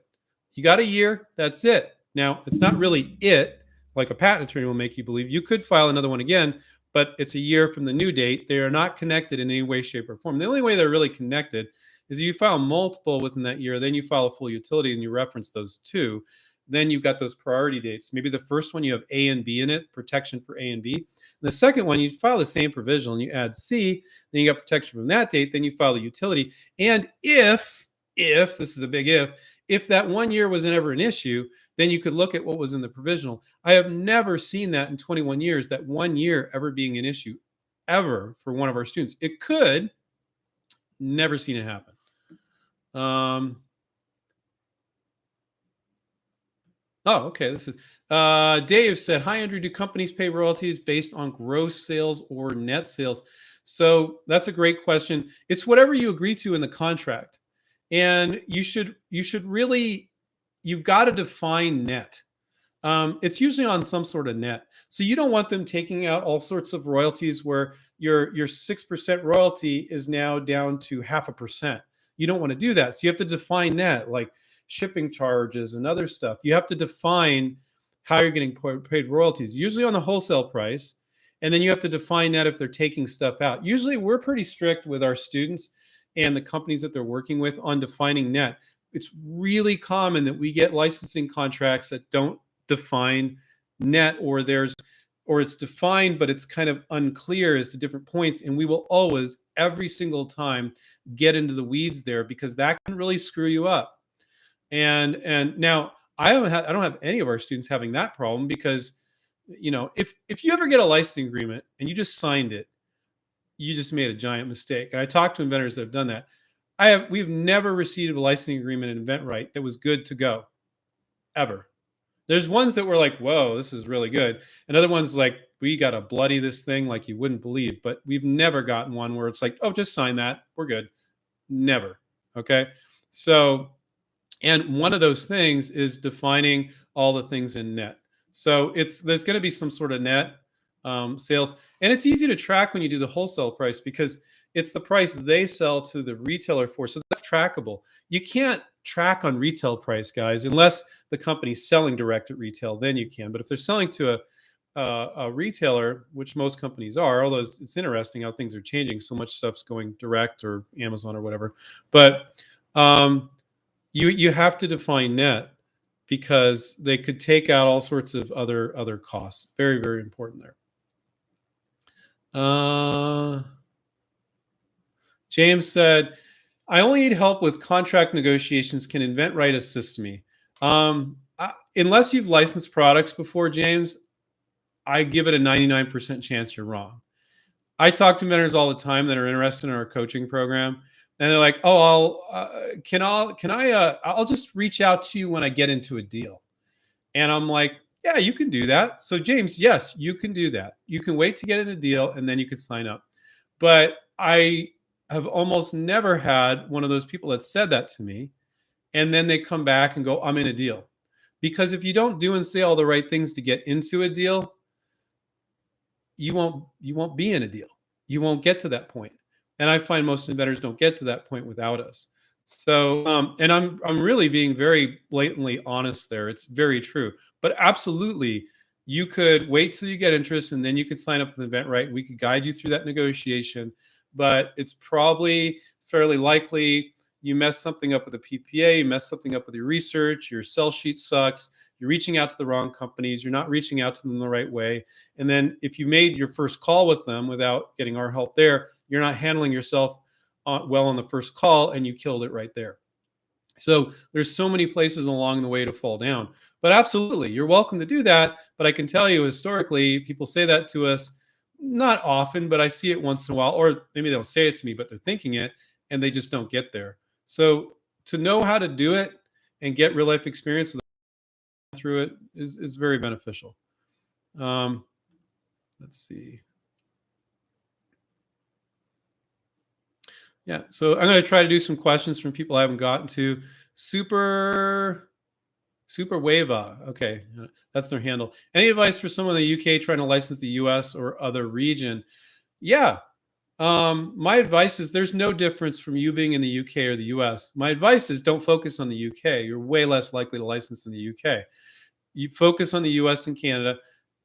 [SPEAKER 1] You got a year. That's it. Now, it's not really it, like a patent attorney will make you believe. You could file another one again, but it's a year from the new date. They are not connected in any way, shape, or form. The only way they're really connected is you file multiple within that year, then you file a full utility and you reference those 2. Then you've got those priority dates. Maybe the first one you have A and B in it, protection for A and B. And the second one, you file the same provisional and you add C, then you got protection from that date, then you file the utility. And if this is a big If that 1 year was ever an issue, then you could look at what was in the provisional. I have never seen that in 21 years, that 1 year ever being an issue ever for one of our students. It could, never seen it happen. Oh, okay. This is Dave said, "Hi Andrew, do companies pay royalties based on gross sales or net sales?" So that's a great question. It's whatever you agree to in the contract, and you should really, you've got to define net. It's usually on some sort of net, so you don't want them taking out all sorts of royalties where your 6% royalty is now down to 0.5%. You don't want to do that, so you have to define net, like shipping charges and other stuff. You have to define how you're getting paid royalties, usually on the wholesale price. And then you have to define that if they're taking stuff out. Usually we're pretty strict with our students and the companies that they're working with on defining net. It's really common that we get licensing contracts that don't define net, or it's defined, but it's kind of unclear as to different points. And we will always, every single time, get into the weeds there, because that can really screw you up. And now I don't have any of our students having that problem, because if you ever get a licensing agreement and you just signed it, you just made a giant mistake. And I talked to inventors that have done that. We've never received a licensing agreement in InventRight that was good to go, ever. There's ones that were like, whoa, this is really good. And other ones like, we got to bloody this thing like you wouldn't believe. But we've never gotten one where it's like, oh, just sign that, we're good. Never. Okay. So, and one of those things is defining all the things in net. So there's going to be some sort of net sales. And it's easy to track when you do the wholesale price, because it's the price they sell to the retailer for. So that's trackable. You can't track on retail price, guys, unless the company's selling direct at retail, then you can. But if they're selling to a retailer, which most companies are, although it's interesting how things are changing. So much stuff's going direct, or Amazon or whatever. But you have to define net, because they could take out all sorts of other costs. Very, very important there. James said, "I only need help with contract negotiations. Can InventRight assist me?" Unless you've licensed products before, James, I give it a 99% chance you're wrong. I talk to inventors all the time that are interested in our coaching program, and they're like, "Oh, I'll just reach out to you when I get into a deal." And I'm like, "Yeah, you can do that." So James, yes, you can do that. You can wait to get in a deal, and then you can sign up. But I have almost never had one of those people that said that to me, and then they come back and go, "I'm in a deal." Because if you don't do and say all the right things to get into a deal, you won't be in a deal. You won't get to that point. And I find most inventors don't get to that point without us. So, and I'm really being very blatantly honest there. It's very true. But absolutely, you could wait till you get interest, and then you could sign up with InventRight. We could guide you through that negotiation. But it's probably fairly likely you mess something up with a PPA, you mess something up with your research, your sell sheet sucks, you're reaching out to the wrong companies, you're not reaching out to them the right way. And then if you made your first call with them without getting our help there, you're not handling yourself well on the first call, and you killed it right there. So there's so many places along the way to fall down. But absolutely, you're welcome to do that. But I can tell you, historically, people say that to us, not often, but I see it once in a while. Or maybe they'll say it to me, but they're thinking it, and they just don't get there. So to know how to do it and get real life experience through it is very beneficial. Let's see. Yeah, so I'm going to try to do some questions from people I haven't gotten to. Super Wava. Okay, that's their handle. Any advice for someone in the UK trying to license the US or other region? Yeah. My advice is there's no difference from you being in the UK or the US. My advice is don't focus on the UK. You're way less likely to license in the UK. You focus on the US and Canada.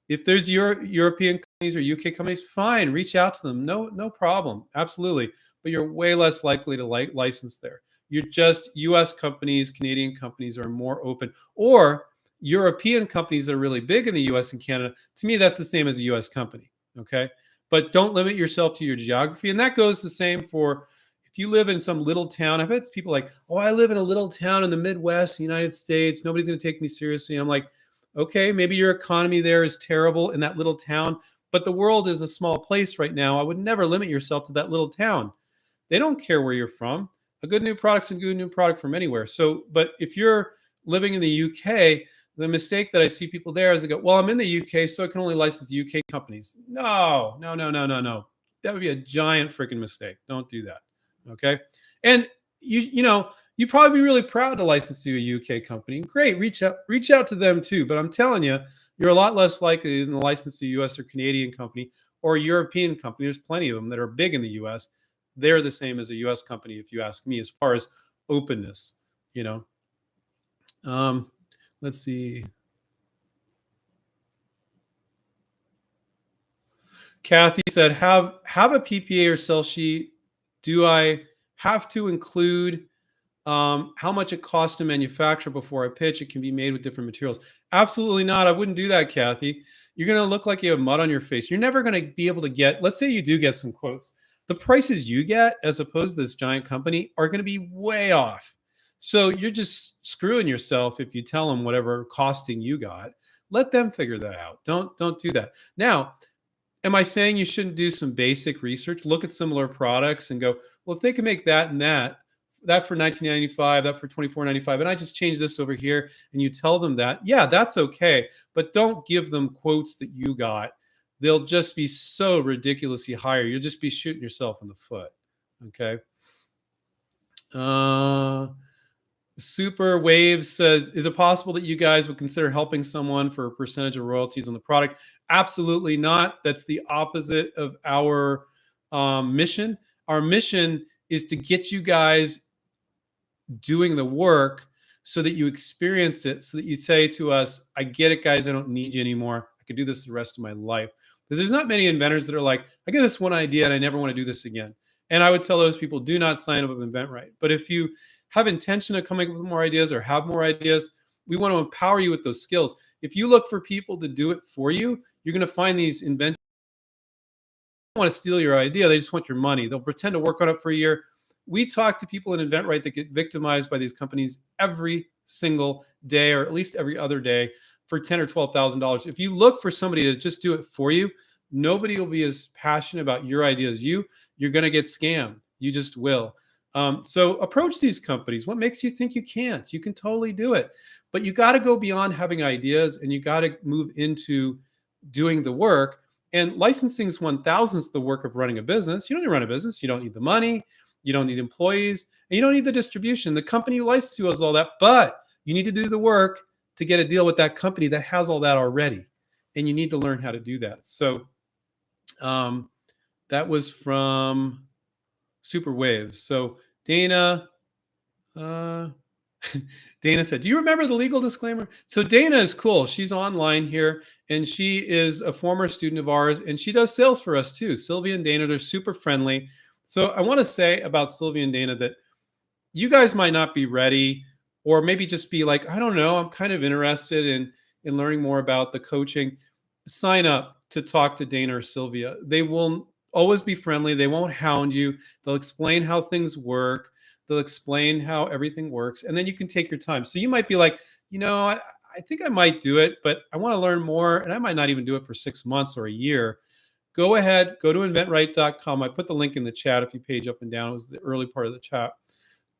[SPEAKER 1] If there's European companies or UK companies, fine, reach out to them. No problem. Absolutely. But you're way less likely to license there. You're just US companies, Canadian companies are more open, or European companies that are really big in the US and Canada. To me, that's the same as a US company. Okay. But don't limit yourself to your geography. And that goes the same for if you live in some little town, I've had people like, oh, I live in a little town in the Midwest, United States. Nobody's going to take me seriously. I'm like, okay, maybe your economy there is terrible in that little town, but the world is a small place right now. I would never limit yourself to that little town. They don't care where you're from. A good new product's a good new product from anywhere. So, but if you're living in the UK, the mistake that I see people there is they go, well, I'm in the UK, so I can only license UK companies. No, no, no, no, no, no. That would be a giant freaking mistake. Don't do that. Okay. And you'd probably be really proud to license to a UK company. Great. Reach out to them too. But I'm telling you, you're a lot less likely than a license to a US or Canadian company or a European company. There's plenty of them that are big in the US. They're the same as a US company, if you ask me, as far as openness, you know. Let's see. Kathy said, have a PPA or sell sheet. Do I have to include how much it costs to manufacture before I pitch? It can be made with different materials. Absolutely not. I wouldn't do that, Kathy. You're going to look like you have mud on your face. You're never going to be able to get, let's say you do get some quotes. The prices you get as opposed to this giant company are going to be way off. So you're just screwing yourself if you tell them whatever costing you got. Let them figure that out. Don't do that. Now, am I saying you shouldn't do some basic research? Look at similar products and go, well, if they can make that and that for $19.95, that for $24.95, and I just change this over here, and you tell them that, yeah, that's okay. But don't give them quotes that you got. They'll just be so ridiculously higher. You'll just be shooting yourself in the foot. Okay. Super Waves says, is it possible that you guys would consider helping someone for a percentage of royalties on the product? Absolutely not. That's the opposite of our mission. Our mission is to get you guys doing the work so that you experience it, so that you say to us, I get it, guys. I don't need you anymore. I could do this the rest of my life. Because there's not many inventors that are like, I get this one idea and I never want to do this again. And I would tell those people, do not sign up with InventRight. But if you have intention of coming up with more ideas or have more ideas, we want to empower you with those skills. If you look for people to do it for you, you're going to find these inventors don't want to steal your idea. They just want your money. They'll pretend to work on it for a year. We talk to people in InventRight that get victimized by these companies every single day, or at least every other day, for $10,000 or $12,000. If you look for somebody to just do it for you, nobody will be as passionate about your idea as you. You're going to get scammed. You just will. So approach these companies. What makes you think you can't? You can totally do it. But you got to go beyond having ideas, and you got to move into doing the work. And licensing is 1,000th the work of running a business. You don't need to run a business. You don't need the money. You don't need employees. And you don't need the distribution. The company you license to has all that. But you need to do the work to get a deal with that company that has all that already. And you need to learn how to do that. So that was from Super Waves. So Dana, Dana said, do you remember the legal disclaimer? So Dana is cool. She's online here, and she is a former student of ours, and she does sales for us too. Sylvia and Dana, they're super friendly. So I want to say about Sylvia and Dana that you guys might not be ready, or maybe just be like, I don't know, I'm kind of interested in learning more about the coaching. Sign up to talk to Dana or Sylvia. They will always be friendly. They won't hound you. They'll explain how things work. They'll explain how everything works, and then you can take your time. So you might be like, I think I might do it, but I want to learn more, and I might not even do it for 6 months or a year. Go ahead, go to inventRight.com. I put the link in the chat if you page up and down. It was the early part of the chat.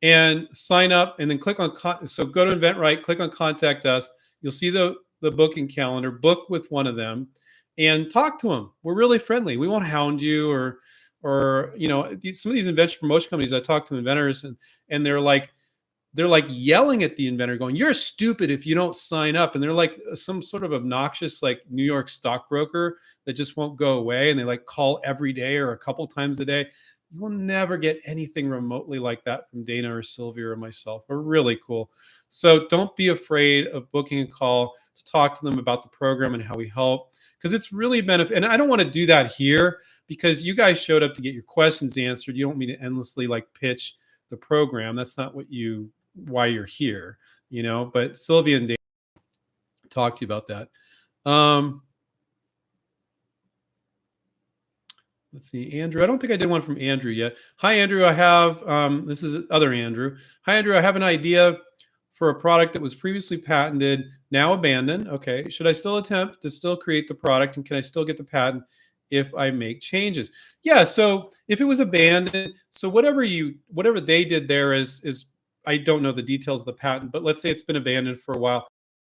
[SPEAKER 1] And sign up, and then click on, so go to InventRight, click on Contact Us. You'll see the booking calendar. Book with one of them and talk to them. We're really friendly. We won't hound you or some of these invention promotion companies. I talk to inventors, and they're like yelling at the inventor going, you're stupid if you don't sign up. And they're like some sort of obnoxious like New York stockbroker that just won't go away. And they like call every day or a couple times a day. You will never get anything remotely like that from Dana or Sylvia or myself. We're really cool. So don't be afraid of booking a call to talk to them about the program and how we help, because it's really benefit. And I don't want to do that here because you guys showed up to get your questions answered. You don't mean to endlessly like pitch the program. That's not why you're here, but Sylvia and Dana talk to you about that. Let's see, Andrew. I don't think I did one from Andrew yet. Hi, Andrew. I have, this is other Andrew. Hi, Andrew. I have an idea for a product that was previously patented, now abandoned. Okay. Should I still attempt to still create the product, and can I still get the patent if I make changes? Yeah. So if it was abandoned, so whatever they did there is, I don't know the details of the patent, but let's say it's been abandoned for a while,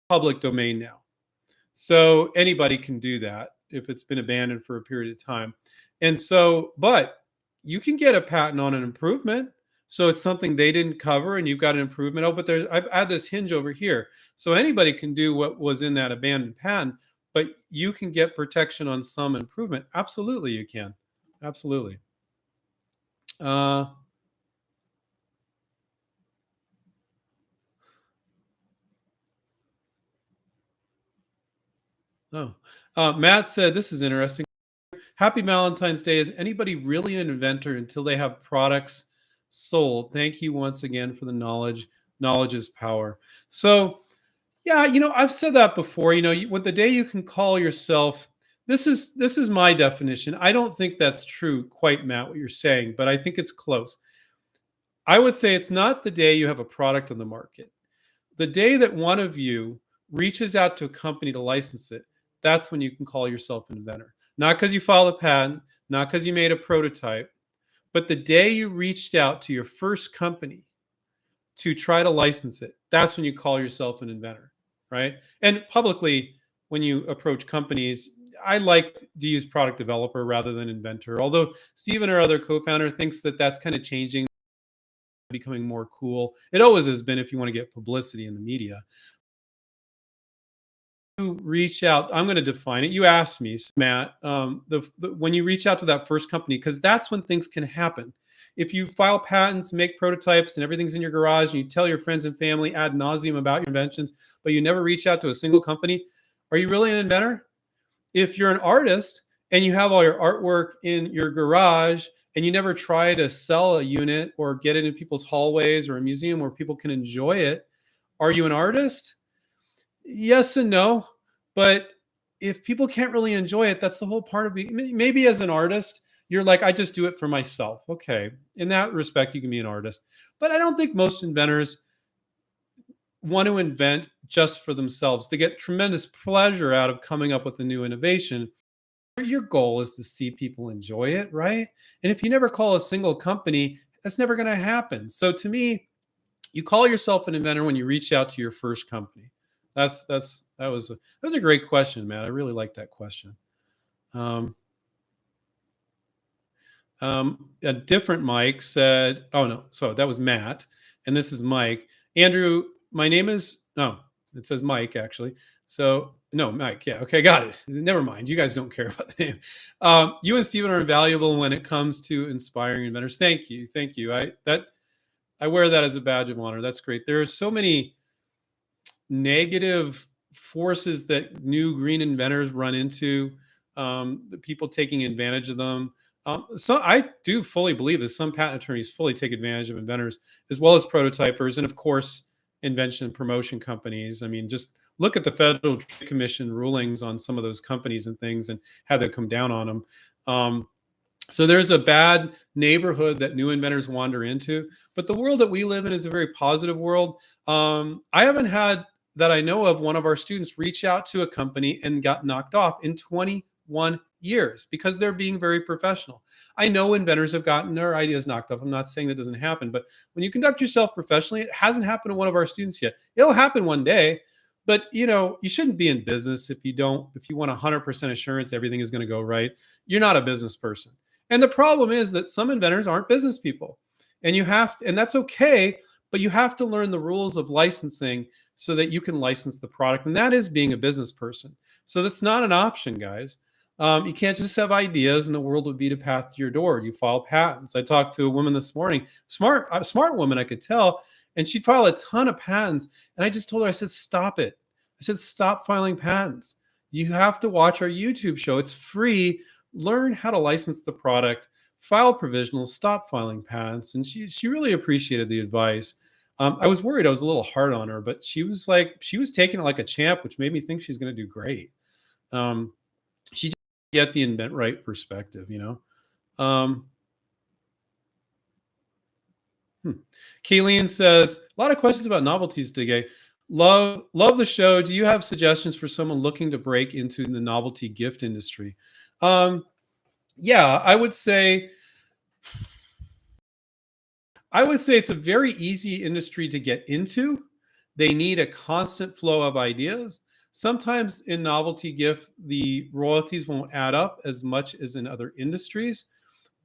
[SPEAKER 1] public domain now. So anybody can do that if it's been abandoned for a period of time. And so, but you can get a patent on an improvement. So it's something they didn't cover and you've got an improvement. Oh, but there's, I've added this hinge over here. So anybody can do what was in that abandoned patent, but you can get protection on some improvement. Absolutely, you can. Absolutely. Uh, oh, Matt said, this is interesting. Happy Valentine's Day. Is anybody really an inventor until they have products sold? Thank you once again for the knowledge. Knowledge is power. So, yeah, I've said that before. What the day you can call yourself. This is my definition. I don't think that's true, quite, Matt, what you're saying, but I think it's close. I would say it's not the day you have a product on the market. The day that one of you reaches out to a company to license it, that's when you can call yourself an inventor. Not because you filed a patent, not because you made a prototype, but the day you reached out to your first company to try to license it, that's when you call yourself an inventor, right? And publicly, when you approach companies, I like to use product developer rather than inventor. Although Stephen, our other co-founder, thinks that that's kind of changing, becoming more cool. It always has been if you want to get publicity in the media. You reach out, I'm going to define it. You asked me, Matt, when you reach out to that first company, because that's when things can happen. If you file patents, make prototypes, and everything's in your garage, and you tell your friends and family ad nauseum about your inventions, but you never reach out to a single company, are you really an inventor? If you're an artist and you have all your artwork in your garage and you never try to sell a unit or get it in people's hallways or a museum where people can enjoy it, are you an artist? Yes and no. But if people can't really enjoy it, that's the whole part of being. Maybe as an artist, you're like, I just do it for myself. Okay. In that respect, you can be an artist. But I don't think most inventors want to invent just for themselves. They get tremendous pleasure out of coming up with a new innovation. Your goal is to see people enjoy it, right? And if you never call a single company, that's never going to happen. So to me, you call yourself an inventor when you reach out to your first company. That was a great question, Matt. I really like that question. Um, a different Mike said, "Oh no, so that was Matt, and this is Mike. Andrew, my name is it says Mike actually. So no, Mike. Yeah, okay, got it. Never mind. You guys don't care about the name. You and Stephen are invaluable when it comes to inspiring inventors. Thank you, thank you. I wear that as a badge of honor. That's great. There are so many negative forces that new green inventors run into, the people taking advantage of them. So I do fully believe that some patent attorneys fully take advantage of inventors as well as prototypers, and of course, invention and promotion companies. I mean, just look at the Federal Trade Commission rulings on some of those companies and things, and how they come down on them. So there's a bad neighborhood that new inventors wander into, but the world that we live in is a very positive world. I haven't had, that I know of, one of our students reach out to a company and got knocked off in 21 years because they're being very professional. I know inventors have gotten their ideas knocked off. I'm not saying that doesn't happen, but when you conduct yourself professionally, it hasn't happened to one of our students yet. It'll happen one day, but you shouldn't be in business if you want 100% assurance everything is going to go right. You're not a business person. And the problem is that some inventors aren't business people, and and that's okay, but you have to learn the rules of licensing so that you can license the product. And that is being a business person. So that's not an option, guys. You can't just have ideas and the world would beat a path to your door. You file patents. I talked to a woman this morning, a smart woman, I could tell, and she'd file a ton of patents. And I just told her, I said, stop it. I said, stop filing patents. You have to watch our YouTube show. It's free. Learn how to license the product, file provisional, stop filing patents. And she really appreciated the advice. I was worried I was a little hard on her, but she was taking it like a champ, which made me think she's going to do great. She just get the InventRight perspective. Um, hmm. Kayleen says, a lot of questions about novelties today. Love the show. Do you have suggestions for someone looking to break into the novelty gift industry? Um, yeah, I would say it's a very easy industry to get into. They need a constant flow of ideas. Sometimes in novelty gift, the royalties won't add up as much as in other industries.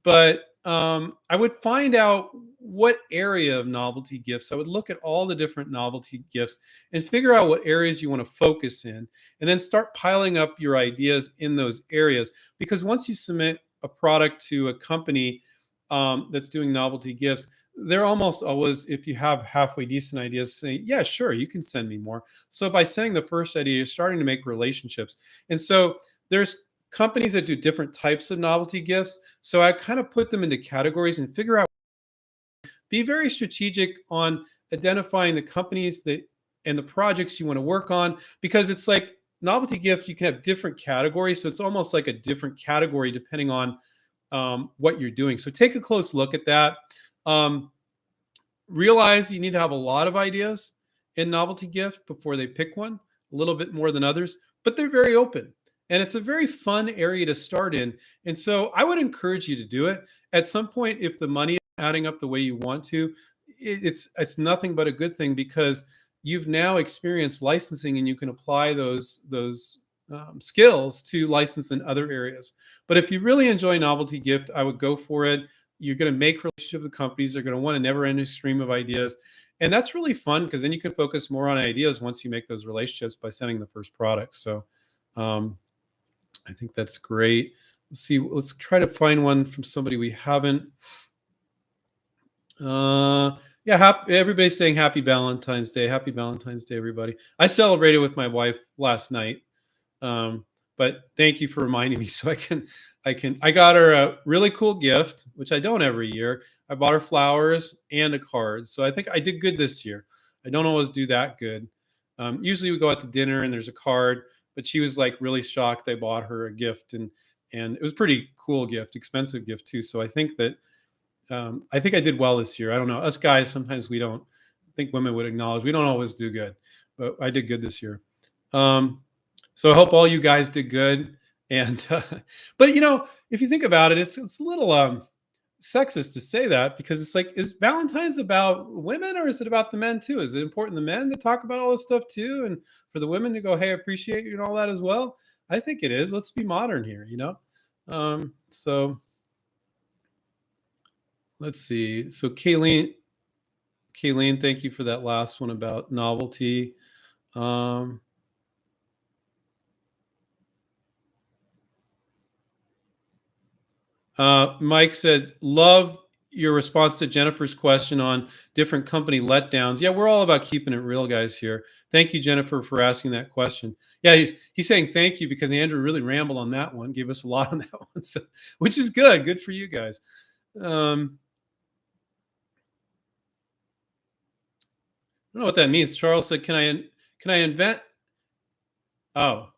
[SPEAKER 1] But I would find out what area of novelty gifts. I would look at all the different novelty gifts and figure out what areas you want to focus in, and then start piling up your ideas in those areas. Because once you submit a product to a company that's doing novelty gifts, they're almost always, if you have halfway decent ideas, saying, yeah, sure, you can send me more. So by sending the first idea, you're starting to make relationships. And so there's companies that do different types of novelty gifts. So I kind of put them into categories and figure out, be very strategic on identifying the companies that and the projects you want to work on, because it's like novelty gift, you can have different categories. So it's almost like a different category depending on what you're doing. So take a close look at that. Um, Realize you need to have a lot of ideas in novelty gift before they pick one, a little bit more than others, but they're very open. And it's a very fun area to start in. And so I would encourage you to do it. At some point, if the money is adding up the way you want to, it's nothing but a good thing, because you've now experienced licensing and you can apply those skills to license in other areas. But if you really enjoy novelty gift, I would go for it. You're going to make relationships with companies. They're going to want a never-ending stream of ideas, and that's really fun, because then you can focus more on ideas once you make those relationships by sending the first product. So, I think that's great. Let's see. Let's try to find one from somebody we haven't. Yeah, everybody's saying Happy Valentine's Day. Happy Valentine's Day, everybody. I celebrated with my wife last night. But thank you for reminding me, so I got her a really cool gift, which I don't every year. I bought her flowers and a card. So I think I did good this year. I don't always do that good. Usually we go out to dinner and there's a card, but she was like really shocked I bought her a gift, and it was a pretty cool gift, expensive gift too. So I think I did well this year. I don't know. Us guys, sometimes we don't, I think women would acknowledge we don't always do good, but I did good this year. So I hope all you guys did good. And but if you think about it, it's a little sexist to say that, because it's like, is Valentine's about women or is it about the men too? Is it important the men to talk about all this stuff too, and for the women to go, hey, I appreciate you and all that as well? I think it is. Let's be modern here, So let's see. So Kayleen, thank you for that last one about novelty. Mike said, love your response to Jennifer's question on different company letdowns. Yeah, we're all about keeping it real, guys, here. Thank you, Jennifer, for asking that question. Yeah, he's saying thank you because Andrew really rambled on that one, gave us a lot on that one, so, which is good. Good for you guys. I don't know what that means. Charles said, can I invent? Oh,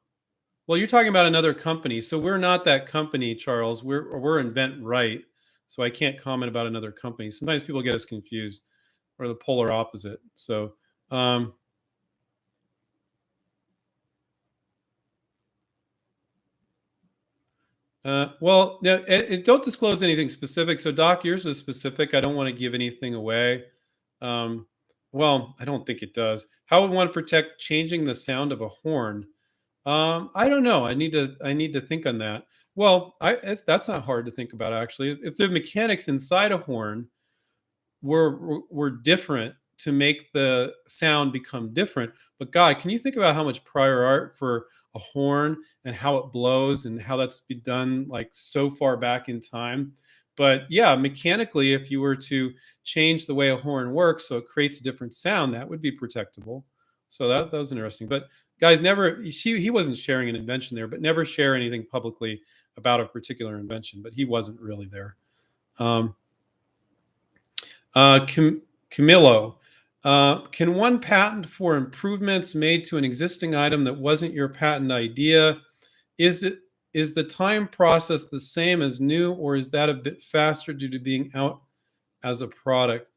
[SPEAKER 1] well, you're talking about another company. So we're not that company, Charles. We're inventRight. So I can't comment about another company. Sometimes people get us confused, or the polar opposite. So well, no, don't disclose anything specific. So Doc, yours is specific. I don't want to give anything away. Well, I don't think it does. How would one protect changing the sound of a horn? I don't know. I need to think on that. Well, that's not hard to think about, actually. If the mechanics inside a horn were different to make the sound become different, but God, can you think about how much prior art for a horn and how it blows and how that's been done like so far back in time? But yeah, mechanically, if you were to change the way a horn works so it creates a different sound, that would be protectable. So that was interesting. But guys, never, he wasn't sharing an invention there, but never share anything publicly about a particular invention. But he wasn't really there. Camillo, can one patent for improvements made to an existing item that wasn't your patent idea? Is it is the time process the same as new, or is that a bit faster due to being out as a product?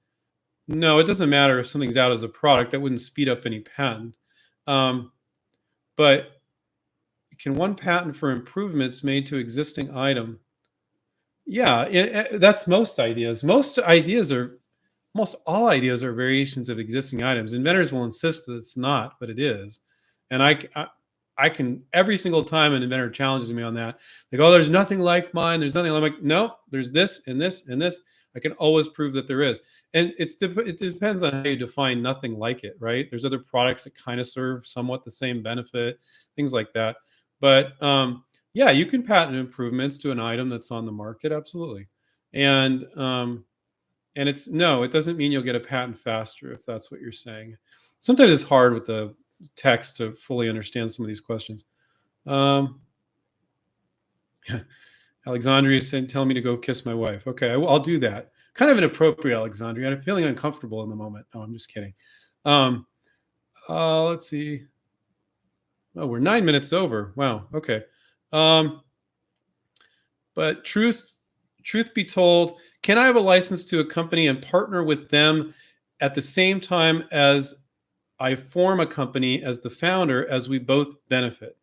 [SPEAKER 1] No, it doesn't matter if something's out as a product. That wouldn't speed up any patent. But can one patent for improvements made to existing item? Yeah, that's most ideas. Almost all ideas are variations of existing items. Inventors will insist that it's not, but it is. And I can, every single time an inventor challenges me on that, they go, "Oh, there's nothing like mine. There's nothing." I'm like, "No, there's this and this and this." I can always prove that there is. And it depends on how you define nothing like it, right? There's other products that kind of serve somewhat the same benefit, things like that. But yeah, you can patent improvements to an item that's on the market, absolutely. And it's no, it doesn't mean you'll get a patent faster if that's what you're saying. Sometimes it's hard with the text to fully understand some of these questions. Alexandria said, "Tell me to go kiss my wife." Okay, I'll do that. Kind of inappropriate, Alexandria. I'm feeling uncomfortable in the moment. Oh, I'm just kidding. Let's see. Oh, we're 9 minutes over. Wow. Okay. But truth be told, can I have a license to a company and partner with them at the same time as I form a company as the founder, as we both benefit?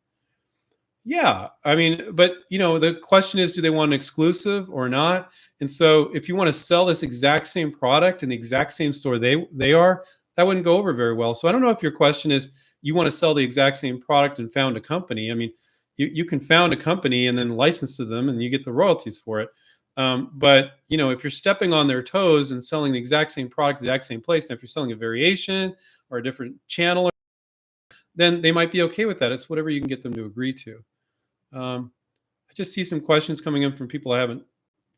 [SPEAKER 1] Yeah, I mean, but the question is, do they want an exclusive or not? And so, if you want to sell this exact same product in the exact same store they are, that wouldn't go over very well. So I don't know if your question is you want to sell the exact same product and found a company. I mean, you can found a company and then license to them, and you get the royalties for it. But if you're stepping on their toes and selling the exact same product, exact same place, and if you're selling a variation or a different channel, then they might be okay with that. It's whatever you can get them to agree to. I just see some questions coming in from people I haven't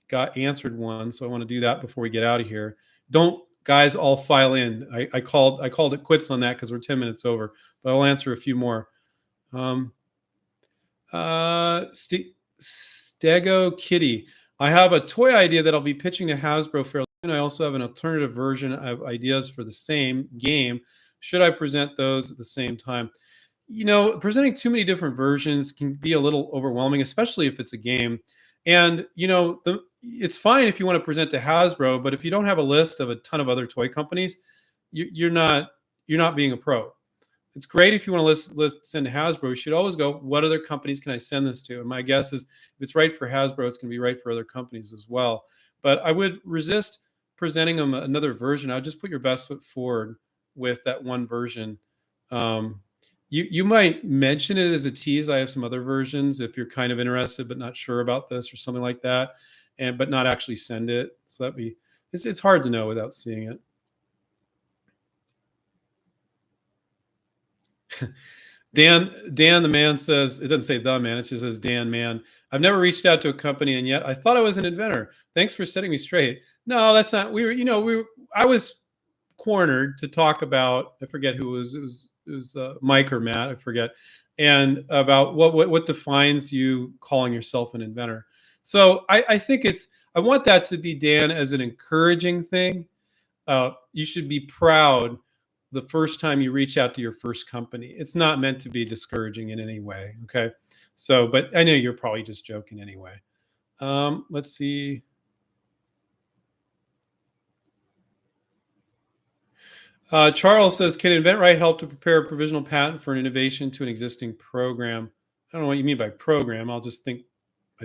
[SPEAKER 1] got answered one, so I want to do that before we get out of here. Don't guys all file in. I called it quits on that because we're 10 minutes over, but I'll answer a few more. Stego Kitty. I have a toy idea that I'll be pitching to Hasbro fairly soon. I also have an alternative version of ideas for the same game. Should I present those at the same time? Presenting too many different versions can be a little overwhelming, especially if it's a game. And it's fine if you want to present to Hasbro, but if you don't have a list of a ton of other toy companies, you're not being a pro. It's great if you want to send to Hasbro. You should always go, what other companies can I send this to? And my guess is if it's right for Hasbro, it's going to be right for other companies as well. But I would resist presenting them another version. I would just put your best foot forward with that one version. You might mention it as a tease. I have some other versions if you're kind of interested but not sure about this or something like that, but not actually send it. So it's hard to know without seeing it. Dan the man says, it doesn't say the man, it just says Dan man. I've never reached out to a company and yet I thought I was an inventor. Thanks for setting me straight. No, that's not. I was cornered to talk about, I forget who it was Mike or Matt, I forget, and about what defines you calling yourself an inventor. So I think I want that to be, Dan, as an encouraging thing. You should be proud the first time you reach out to your first company. It's not meant to be discouraging in any way. Okay. So, but I know you're probably just joking anyway. Let's see. Charles says, can InventRight help to prepare a provisional patent for an innovation to an existing program? I don't know what you mean by program. I think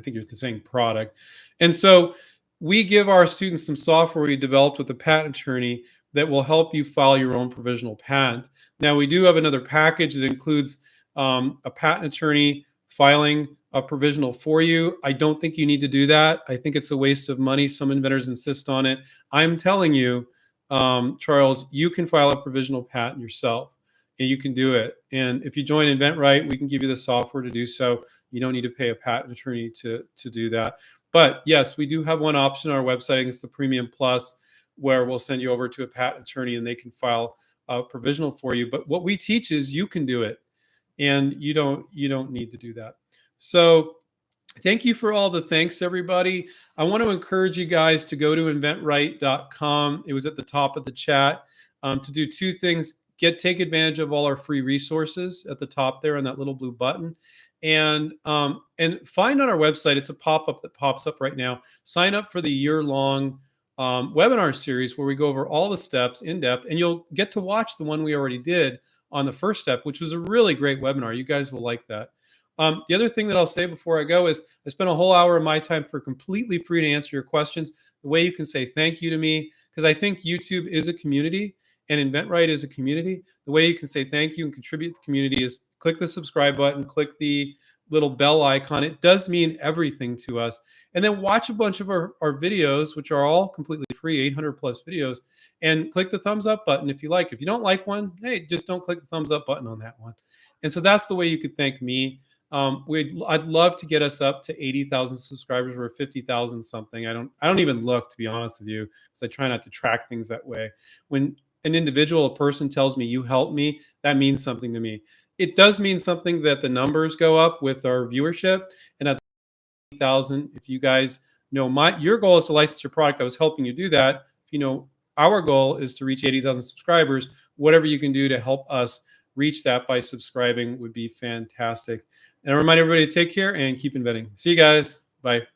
[SPEAKER 1] you're saying product. And so we give our students some software we developed with a patent attorney that will help you file your own provisional patent. Now, we do have another package that includes a patent attorney filing a provisional for you. I don't think you need to do that. I think it's a waste of money. Some inventors insist on it. I'm telling you, Charles, you can file a provisional patent yourself, and you can do it. And if you join InventRight, we can give you the software to do so. You don't need to pay a patent attorney to do that. But yes, we do have one option on our website. I think it's the Premium Plus, where we'll send you over to a patent attorney and they can file a provisional for you. But what we teach is you can do it, and you don't need to do that. So thank you for all the thanks, everybody. I want to encourage you guys to go to inventright.com. It was at the top of the chat, to do two things. take advantage of all our free resources at the top there on that little blue button. And find on our website, it's a pop-up that pops up right now. Sign up for the year-long webinar series where we go over all the steps in depth, and you'll get to watch the one we already did on the first step, which was a really great webinar. You guys will like that. The other thing that I'll say before I go is I spent a whole hour of my time for completely free to answer your questions. The way you can say thank you to me, because I think YouTube is a community and InventRight is a community. The way you can say thank you and contribute to the community is click the subscribe button, click the little bell icon. It does mean everything to us. And then watch a bunch of our videos, which are all completely free, 800 plus videos, and click the thumbs up button if you like. If you don't like one, hey, just don't click the thumbs up button on that one. And so that's the way you could thank me. I'd love to get us up to 80,000 subscribers. We're 50,000 something. I don't even look, to be honest with you, because I try not to track things that way. When an individual, a person tells me you helped me, that means something to me. It does mean something that the numbers go up with our viewership, and at 80,000, if you guys know your goal is to license your product, I was helping you do that. If you know our goal is to reach 80,000 subscribers, whatever you can do to help us reach that by subscribing would be fantastic. And I remind everybody to take care and keep inventing. See you guys. Bye.